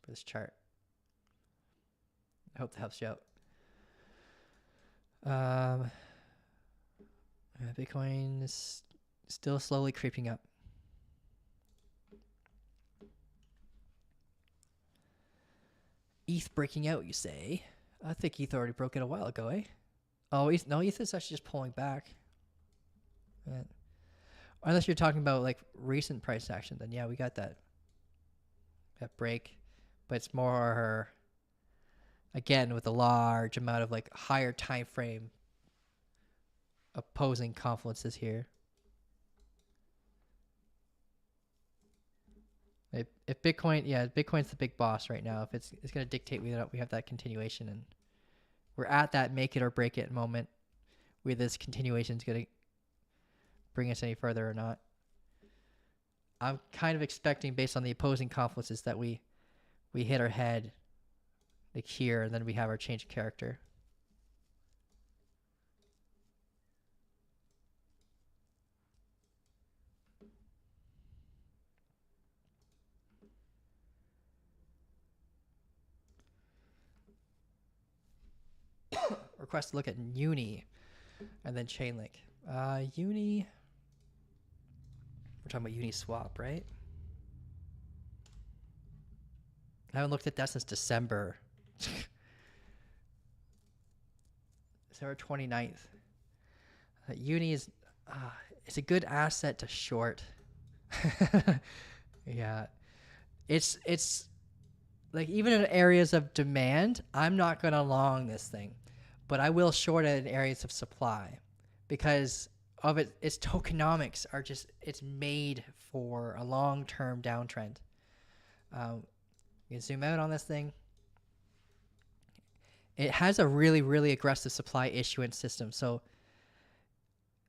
S2: for this chart. I hope that helps you out. Bitcoin is still slowly creeping up. ETH breaking out, you say? I think ETH already broke it a while ago, eh? Oh, ETH is actually just pulling back. Yeah. Unless you're talking about like recent price action, then yeah, we got that break. But it's more, again, with a large amount of like higher time frame opposing confluences here. If Bitcoin, Bitcoin's the big boss right now. If it's going to dictate we have that continuation, and we're at that make it or break it moment where this continuation is going to bring us any further or not. I'm kind of expecting, based on the opposing confluences, that we hit our head like here, and then we have our change of character. Request to look at Uni and then Chainlink. Uni, we're talking about Uniswap, right? I haven't looked at that since December. December 29th. Uni is it's a good asset to short. Yeah. It's like, even in areas of demand, I'm not going to long this thing, but I will short it in areas of supply because of its tokenomics are just, it's made for a long-term downtrend. You can zoom out on this thing. it has a really, really aggressive supply issuance system. So,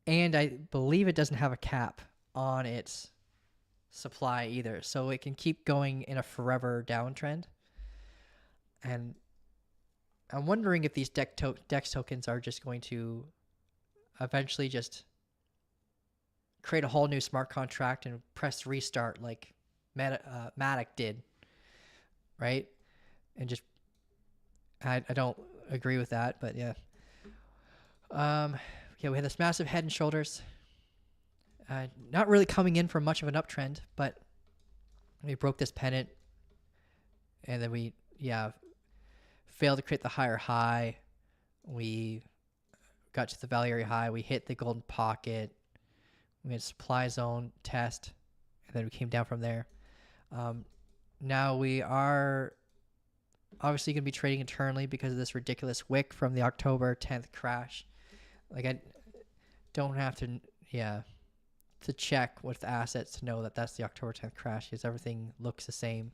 S2: and I believe it doesn't have a cap on its supply either. So it can keep going in a forever downtrend. And I'm wondering if these DEX tokens are just going to eventually just create a whole new smart contract and press restart like Matic did, right? And just, I don't agree with that, but yeah. Yeah, we had this massive head and shoulders. Not really coming in for much of an uptrend, but we broke this pennant, and then we, failed to create the higher high. We got to the value area high. We hit the golden pocket. We had supply zone test, and then we came down from there. Now we are obviously going to be trading internally because of this ridiculous wick from the October 10th crash. Like, I don't have to check with assets to know that that's the October 10th crash, because everything looks the same.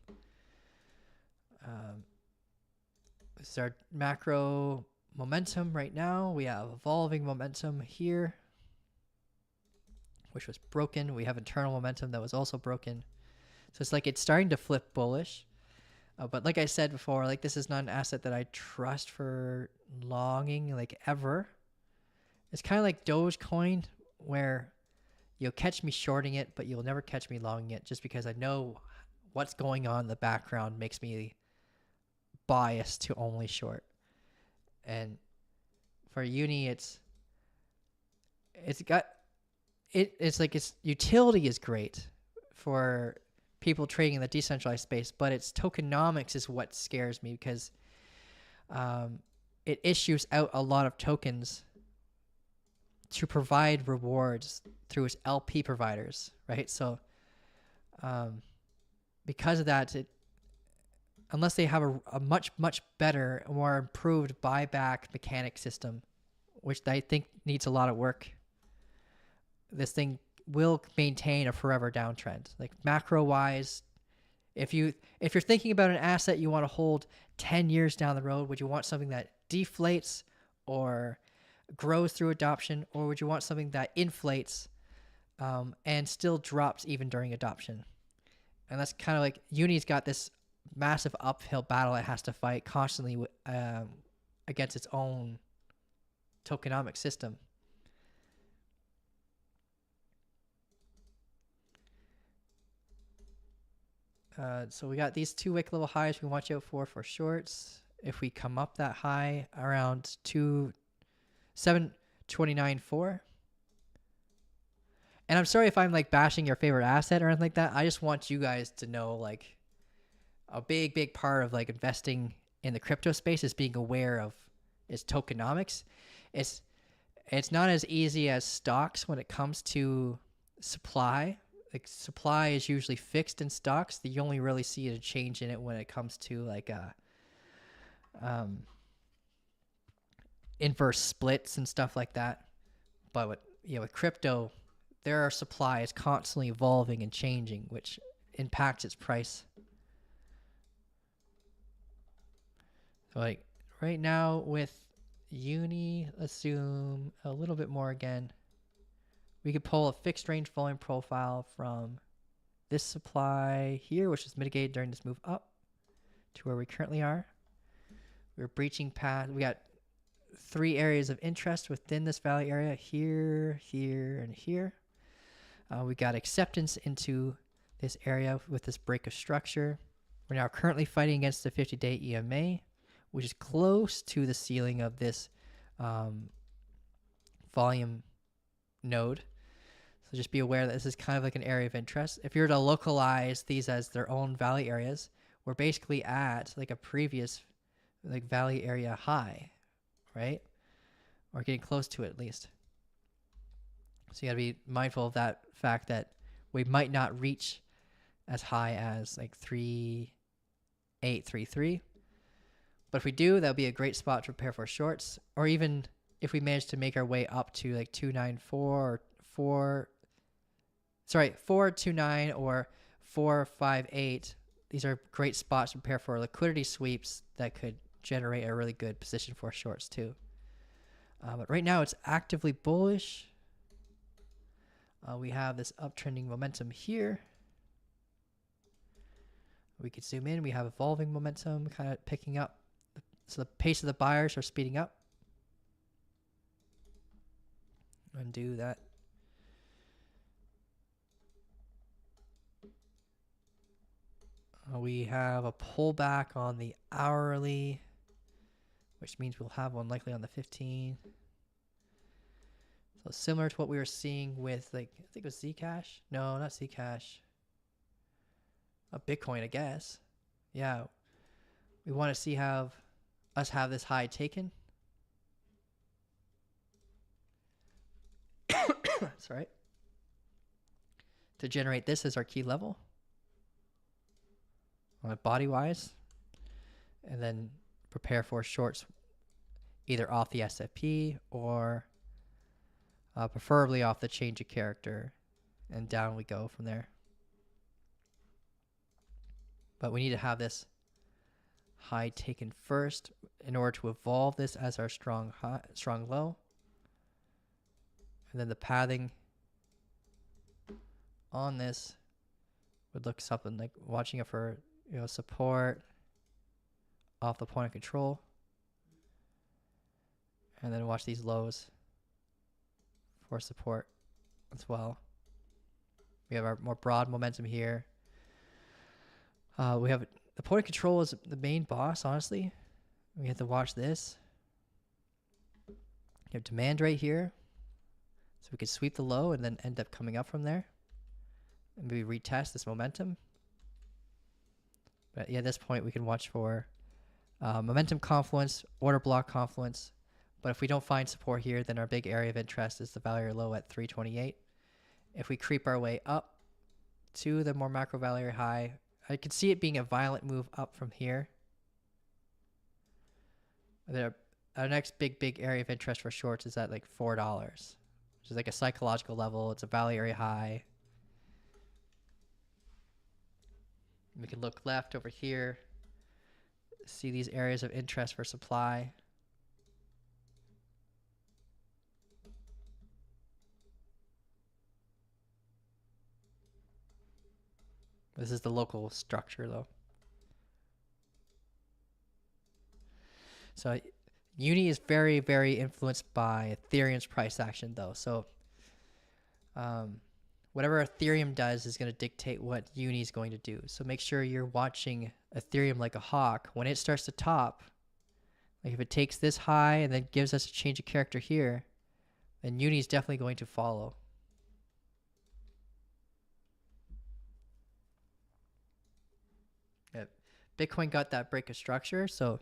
S2: This is our macro momentum right now. We have evolving momentum here, which was broken. We have internal momentum that was also broken. So it's like it's starting to flip bullish. But like I said before, like, this is not an asset that I trust for longing, like, ever. It's kind of like Dogecoin, where you'll catch me shorting it, but you'll never catch me longing it, just because I know what's going on in the background makes me biased to only short. And for Uni, it's like its utility is great for people trading in the decentralized space, but its tokenomics is what scares me, because it issues out a lot of tokens to provide rewards through its LP providers, right? So because of that, unless they have a much, much better, more improved buyback mechanic system, which I think needs a lot of work, this thing will maintain a forever downtrend. Like, macro wise, if you're thinking about an asset you want to hold 10 years down the road, would you want something that deflates or grows through adoption, or would you want something that inflates and still drops even during adoption? And that's kind of like Uni's got this massive uphill battle it has to fight constantly against its own tokenomic system. So we got these 2 wick level highs we can watch out for shorts. If we come up that high around 729.4. And I'm sorry if I'm like bashing your favorite asset or anything like that. I just want you guys to know, like, a big part of like investing in the crypto space is being aware of its tokenomics. It's not as easy as stocks when it comes to supply. Like, supply is usually fixed in stocks. You only really see a change in it when it comes to like inverse splits and stuff like that. But with crypto, their supply is constantly evolving and changing, which impacts its price. So, like, right now with Uni, let's zoom a little bit more again. We could pull a fixed range volume profile from this supply here, which is mitigated during this move up to where we currently are. We're breaching past. We got 3 areas of interest within this value area: here, here, and here. We got acceptance into this area with this break of structure. We're now currently fighting against the 50-day EMA, which is close to the ceiling of this volume node. So just be aware that this is kind of like an area of interest. If you were to localize these as their own value areas, we're basically at like a previous like value area high, right? Or getting close to it at least. So you got to be mindful of that fact that we might not reach as high as like 3.833. But if we do, that'll be a great spot to prepare for shorts. Or even if we manage to make our way up to like 294 or 429 or 458, these are great spots to prepare for liquidity sweeps that could generate a really good position for shorts too. But right now it's actively bullish. We have this uptrending momentum here. We could zoom in. We have evolving momentum kind of picking up. So the pace of the buyers are speeding up. Undo that. We have a pullback on the hourly, which means we'll have one likely on the 15. So similar to what we were seeing with, like, I think it was Zcash. No, not Zcash. A Bitcoin, I guess. Yeah. We want to see us have this high taken. That's right. To generate this as our key level. Body wise. And then prepare for shorts either off the SFP or preferably off the change of character. And down we go from there. But we need to have this high taken first in order to evolve this as our strong low. And then the pathing on this would look something like watching it for, support off the point of control. And then watch these lows for support as well. We have our more broad momentum here. We have the point of control is the main boss, honestly. We have to watch this. You have demand right here. So we could sweep the low and then end up coming up from there. And maybe retest this momentum. But yeah, at this point we can watch for momentum confluence, order block confluence. But if we don't find support here, then our big area of interest is the value low at 328. If we creep our way up to the more macro value high, I could see it being a violent move up from here. Our next big area of interest for shorts is at like $4, which is like a psychological level. It's a value area high. We can look left over here, see these areas of interest for supply. This is the local structure though. So Uni is very, very influenced by Ethereum's price action though. So whatever Ethereum does is going to dictate what Uni is going to do. So make sure you're watching Ethereum like a hawk. When it starts to top, like if it takes this high and then gives us a change of character here, then Uni is definitely going to follow. Bitcoin got that break of structure, so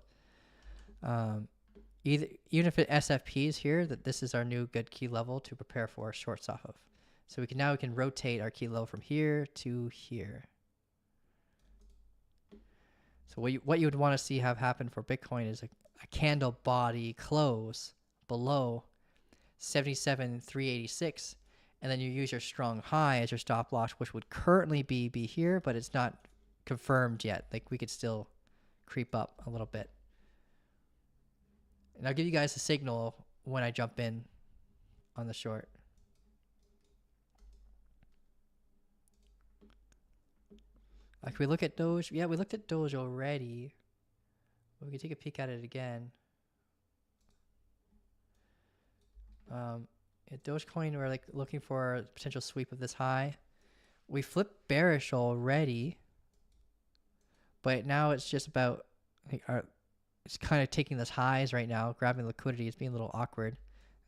S2: even if it SFPs here, that this is our new good key level to prepare for shorts off of. So we can rotate our key level from here to here. So what you would want to see have happen for Bitcoin is a candle body close below 77,386, and then you use your strong high as your stop loss, which would currently be here, but it's not confirmed yet. Like we could still creep up a little bit. And I'll give you guys a signal when I jump in on the short. Like we look at Doge. Yeah, we looked at Doge already. We can take a peek at it again. At Dogecoin, we're like looking for a potential sweep of this high. We flipped bearish already. But now it's just about, it's kind of taking this highs right now, grabbing liquidity. It's being a little awkward.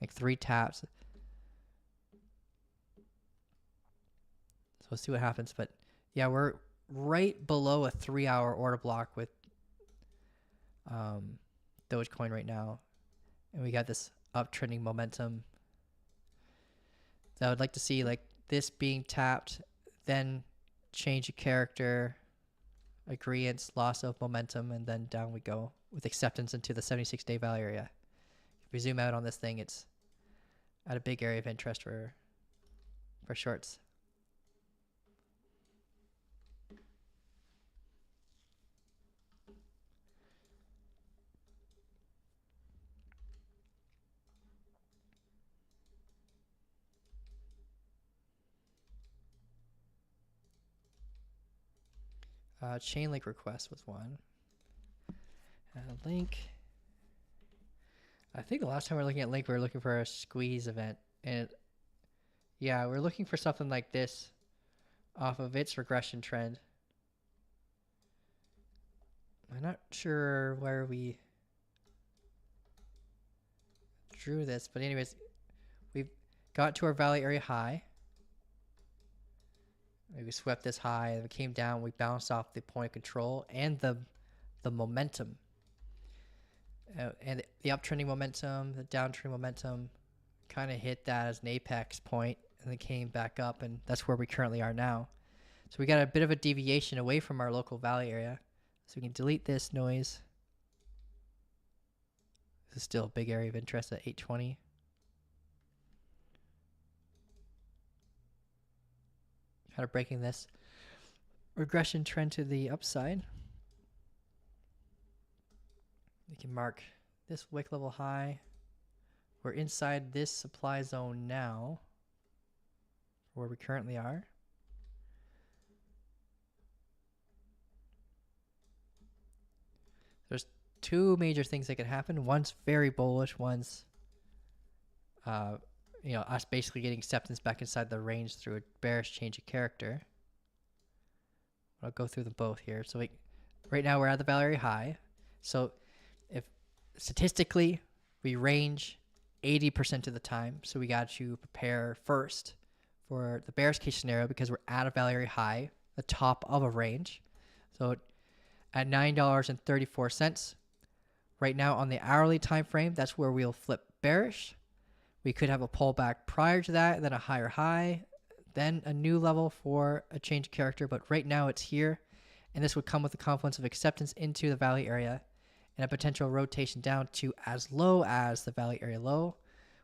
S2: Like 3 taps. So we'll see what happens. But yeah, we're right below a 3-hour order block with Dogecoin right now. And we got this uptrending momentum. So I would like to see like this being tapped, then change of character, agreeance, loss of momentum, and then down we go with acceptance into the 76-day value area. If we zoom out on this thing, it's at a big area of interest for shorts. Chain link request was one. Link. I think the last time we were looking at link, we were looking for a squeeze event. And yeah, we're looking for something like this off of its regression trend. I'm not sure where we drew this, but anyways, we've got to our value area high. We swept this high, and we came down. We bounced off the point of control and the momentum, and the uptrending momentum, the downtrending momentum, kind of hit that as an apex point, and then came back up, and that's where we currently are now. So we got a bit of a deviation away from our local value area. So we can delete this noise. This is still a big area of interest at 820. Kind of breaking this regression trend to the upside. We can mark this wick level high. We're inside this supply zone now, where we currently are. There's two major things that could happen. One's very bullish. One's, us basically getting acceptance back inside the range through a bearish change of character. I'll go through them both here. So right now we're at the value area high. So if statistically we range 80% of the time, so we got to prepare first for the bearish case scenario because we're at a value area high, the top of a range. So at $9.34 right now on the hourly time frame, that's where we'll flip bearish. We could have a pullback prior to that, then a higher high, then a new level for a change of character. But right now it's here, and this would come with the confluence of acceptance into the value area and a potential rotation down to as low as the value area low,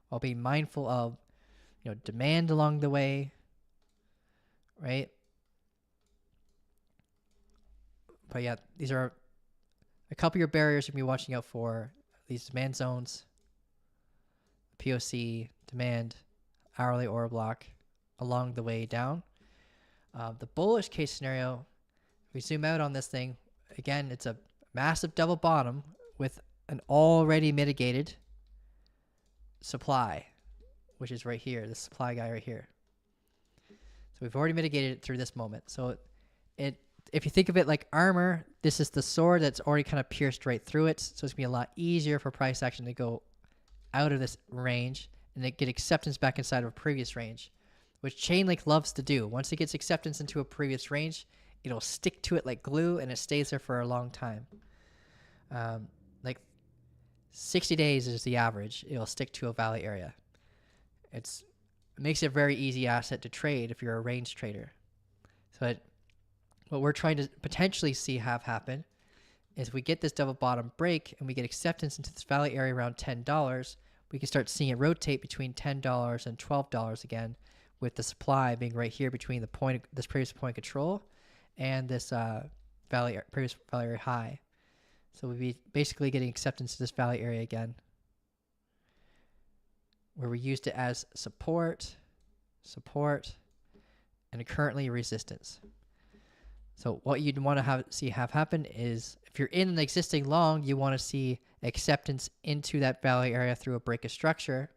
S2: while being mindful of demand along the way, right? But yeah, these are a couple of your barriers you can be watching out for. These demand zones, POC, demand, hourly order block along the way down. The bullish case scenario, if we zoom out on this thing, again, it's a massive double bottom with an already mitigated supply, which is right here, the supply guy right here. So we've already mitigated it through this moment. So if you think of it like armor, this is the sword that's already kind of pierced right through it. So it's going to be a lot easier for price action to go out of this range and then get acceptance back inside of a previous range, which Chainlink loves to do. Once it gets acceptance into a previous range, it'll stick to it like glue, and it stays there for a long time. Like 60 days is the average. It'll stick to a value area. It makes it a very easy asset to trade if you're a range trader. So what we're trying to potentially see have happen is we get this double bottom break and we get acceptance into this value area around $10, we can start seeing it rotate between $10 and $12 again, with the supply being right here between this previous point of control and this previous value area high. So we'd be basically getting acceptance to this value area again, where we used it as support, and currently resistance. So what you'd want to see happen is, if you're in an existing long, you want to see acceptance into that value area through a break of structure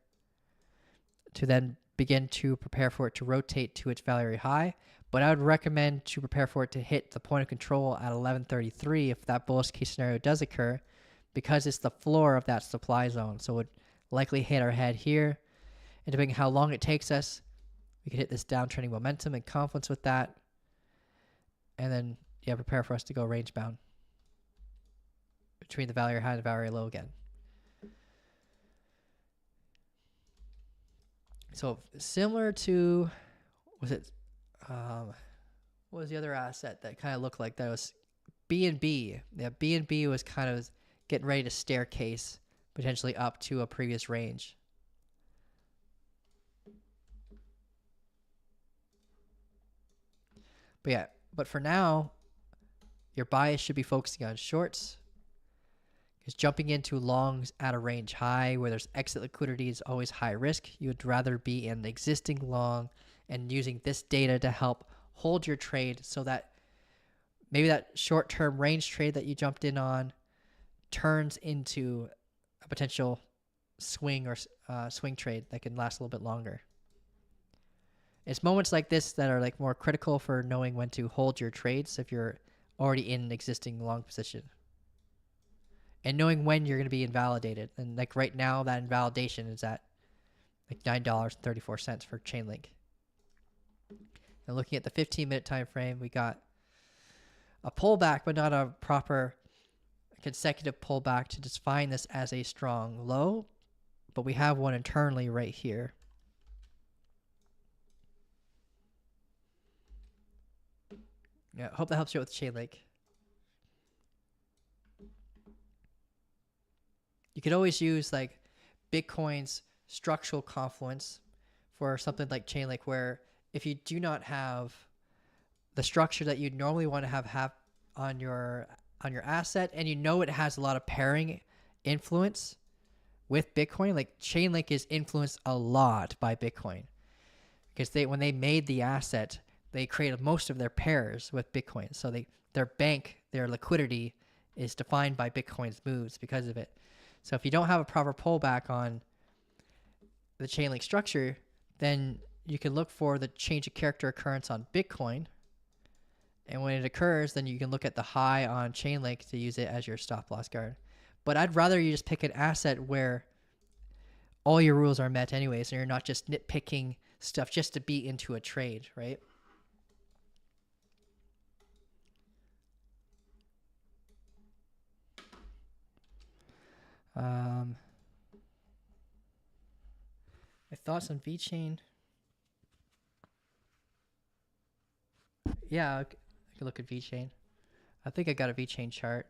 S2: to then begin to prepare for it to rotate to its value area high. But I would recommend to prepare for it to hit the point of control at 1133 if that bullish case scenario does occur, because it's the floor of that supply zone. So it would likely hit our head here. And depending on how long it takes us, we could hit this downtrending momentum and confluence with that. And then, prepare for us to go range bound between the value area high and the value area low again. So similar to, what was the other asset that kind of looked like that? Was B&B. Yeah, B&B was kind of getting ready to staircase potentially up to a previous range. But for now, your bias should be focusing on shorts, because jumping into longs at a range high where there's exit liquidity is always high risk. You would rather be in the existing long and using this data to help hold your trade, so that maybe that short-term range trade that you jumped in on turns into a potential swing or swing trade that can last a little bit longer. It's moments like this that are like more critical for knowing when to hold your trades if you're already in an existing long position, and knowing when you're going to be invalidated. And like right now, that invalidation is at like $9.34 for Chainlink. And looking at the 15-minute time frame, we got a pullback, but not a proper consecutive pullback to define this as a strong low. But we have one internally right here. Yeah, hope that helps you with Chainlink. You could always use like Bitcoin's structural confluence for something like Chainlink, where if you do not have the structure that you'd normally want to have on your asset, and you know it has a lot of pairing influence with Bitcoin, like Chainlink is influenced a lot by Bitcoin, because when they made the asset, they created most of their pairs with Bitcoin. So their liquidity is defined by Bitcoin's moves because of it. So if you don't have a proper pullback on the Chainlink structure, then you can look for the change of character occurrence on Bitcoin. And when it occurs, then you can look at the high on Chainlink to use it as your stop loss guard. But I'd rather you just pick an asset where all your rules are met anyways, and you're not just nitpicking stuff just to be into a trade, right? My thoughts on VeChain. Yeah, I could look at VeChain. I think I got a VeChain chart.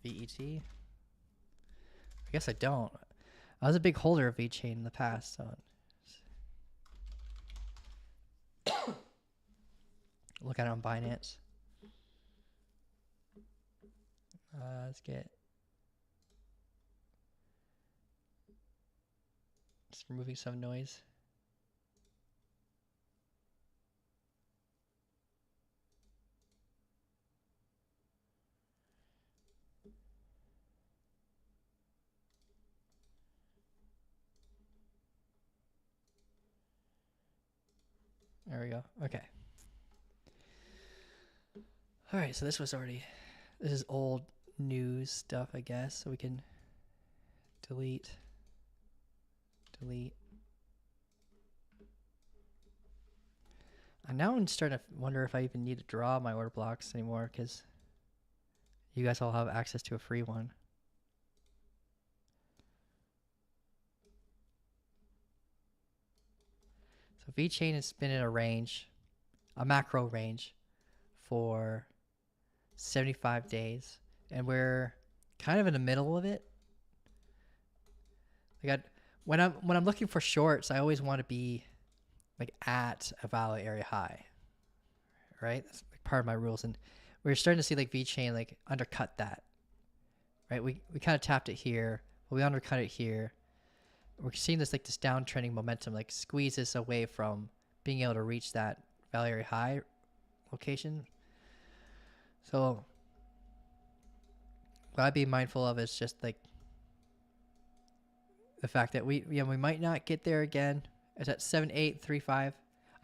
S2: VET. I guess I don't. I was a big holder of VeChain in the past, so look at it on Binance. Let's get just removing some noise. There we go. Okay. All right, so this is old news stuff, I guess. So we can delete. And now I'm starting to wonder if I even need to draw my order blocks anymore, because you guys all have access to a free one. So VeChain has been in a range, a macro range, for 75 days, and we're kind of in the middle of it. When I'm looking for shorts, I always want to be like at a value area high, right? That's like part of my rules, and we're starting to see like VeChain like undercut that, right? We kind of tapped it here, but we undercut it here. We're seeing this downtrending momentum like squeeze this away from being able to reach that value area high location. So what I'd be mindful of is just like the fact that we might not get there again. It's at 7835.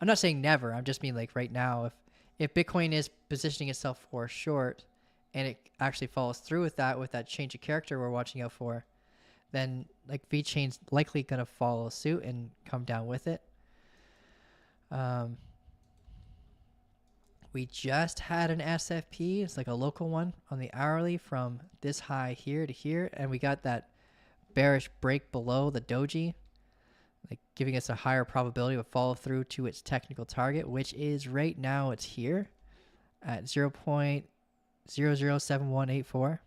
S2: I'm not saying never. I'm just mean like right now, if Bitcoin is positioning itself for short, and it actually follows through with that change of character we're watching out for, then like VeChain's likely gonna follow suit and come down with it. We just had an SFP. It's like a local one on the hourly from this high here to here, and we got that bearish break below the doji, like giving us a higher probability of follow through to its technical target, which is right now it's here at 0.007184.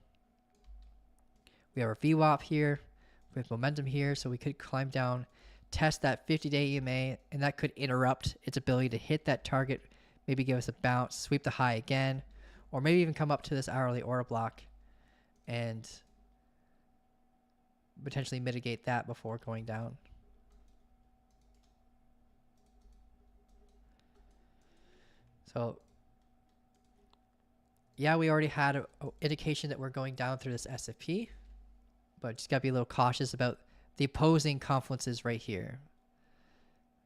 S2: We have our VWAP here with momentum here, so we could climb down, test that 50-day EMA, and that could interrupt its ability to hit that target, maybe give us a bounce, sweep the high again, or maybe even come up to this hourly order block and potentially mitigate that before going down. So yeah, we already had a indication that we're going down through this SFP, but just got to be a little cautious about the opposing confluences right here.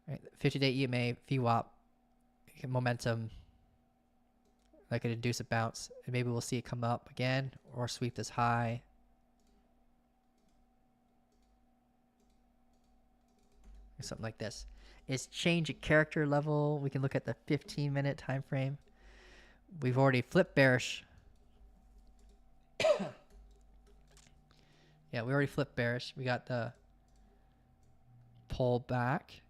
S2: Right, 50-day EMA, VWAP, momentum, that could induce a bounce, and maybe we'll see it come up again or sweep this high. Or something like this. It's change at character level. We can look at the 15-minute time frame. We've already flipped bearish. Yeah, we already flipped bearish. We got the pull back.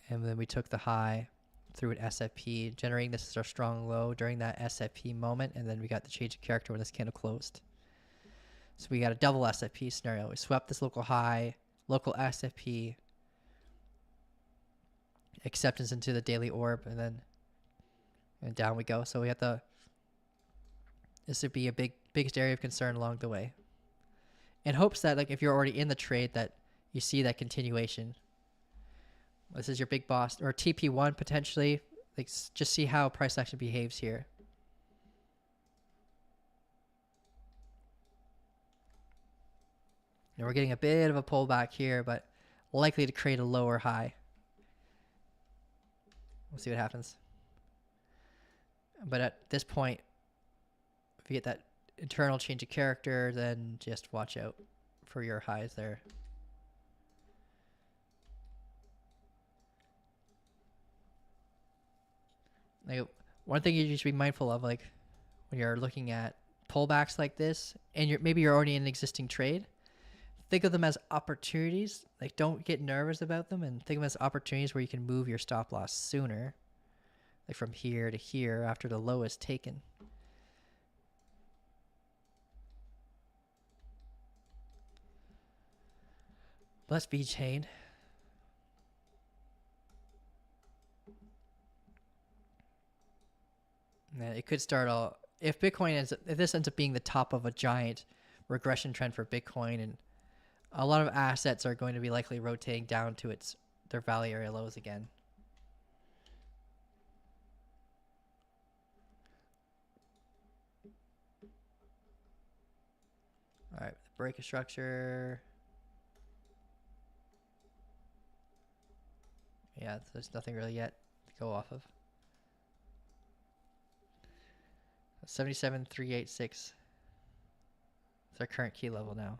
S2: And then we took the high through an SFP, generating this as our strong low during that SFP moment. And then we got the change of character when this candle closed. So we got a double SFP scenario. We swept this local high, local SFP, acceptance into the daily orb, and then down we go. So we have this would be a biggest area of concern along the way. In hopes that, like, if you're already in the trade, that you see that continuation. This is your big boss, or TP1 potentially. Like, just see how price action behaves here. And we're getting a bit of a pullback here, but likely to create a lower high. We'll see what happens. But at this point, if you get that internal change of character, then just watch out for your highs there. Like, one thing you should be mindful of, like, when you're looking at pullbacks like this, and maybe you're already in an existing trade, think of them as opportunities. Like, don't get nervous about them, and think of them as opportunities where you can move your stop loss sooner, like from here to here after the low is taken. Let's be chain. And it could start all, if this ends up being the top of a giant regression trend for Bitcoin, and a lot of assets are going to be likely rotating down to their value area lows again. All right, break a structure. Yeah, there's nothing really yet to go off of. 77,386. It's our current key level now.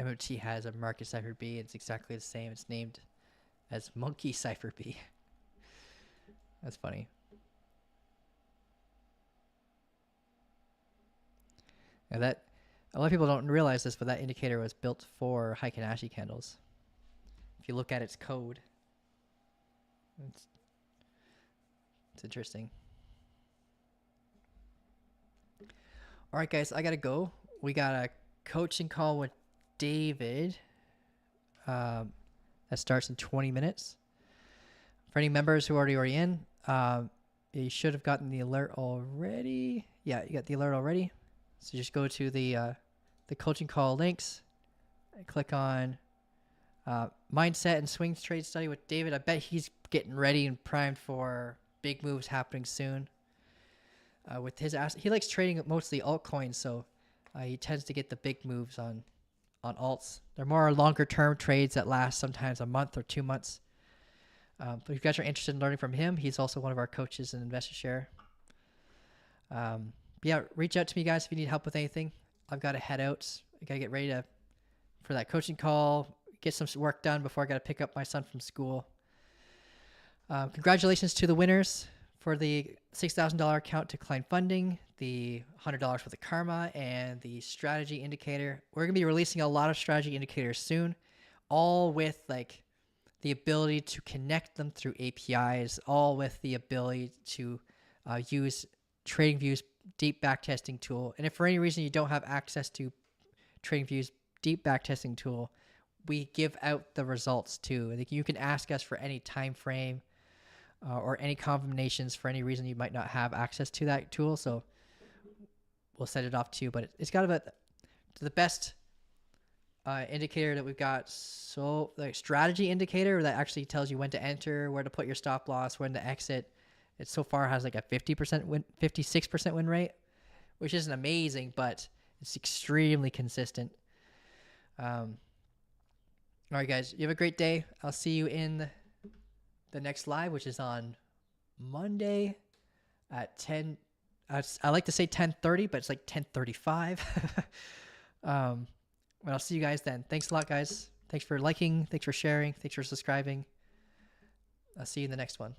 S2: MOT has a market cipher B. It's exactly the same. It's named as Monkey Cipher B. That's funny. And that, a lot of people don't realize this, but that indicator was built for Heikin-Ashi candles. If you look at its code, it's interesting. All right, guys, I gotta go. We got a coaching call with David that starts in 20 minutes. For any members who are already in, you should have gotten the alert already. Yeah, you got the alert already. So just go to the coaching call links and click on mindset and swing trade study with David. I bet he's getting ready and primed for big moves happening soon. With his he likes trading mostly altcoins, so he tends to get the big moves on alts. They're more longer term trades that last sometimes a month or 2 months. But if you guys are interested in learning from him, he's also one of our coaches in InvestiShare. Yeah, reach out to me, guys, if you need help with anything. I've got to head out. I got to get ready for that coaching call, get some work done before I got to pick up my son from school. Congratulations to the winners for the $6,000 account to Klein Funding, the $100 for the Karma, and the strategy indicator. We're going to be releasing a lot of strategy indicators soon, all with like the ability to connect them through APIs, all with the ability to use TradingView's deep backtesting tool. And if for any reason you don't have access to TradingView's deep backtesting tool, we give out the results too. Like, you can ask us for any time frame or any combinations for any reason you might not have access to that tool. So we'll set it off to you, but it's got about the best indicator that we've got. So like strategy indicator that actually tells you when to enter, where to put your stop loss, when to exit. It so far has like a 56% win rate, which isn't amazing, but it's extremely consistent. All right, guys, you have a great day. I'll see you in the next live, which is on Monday at 10. I like to say 10:30, but it's like 10:35. But I'll see you guys then. Thanks a lot, guys. Thanks for liking. Thanks for sharing. Thanks for subscribing. I'll see you in the next one.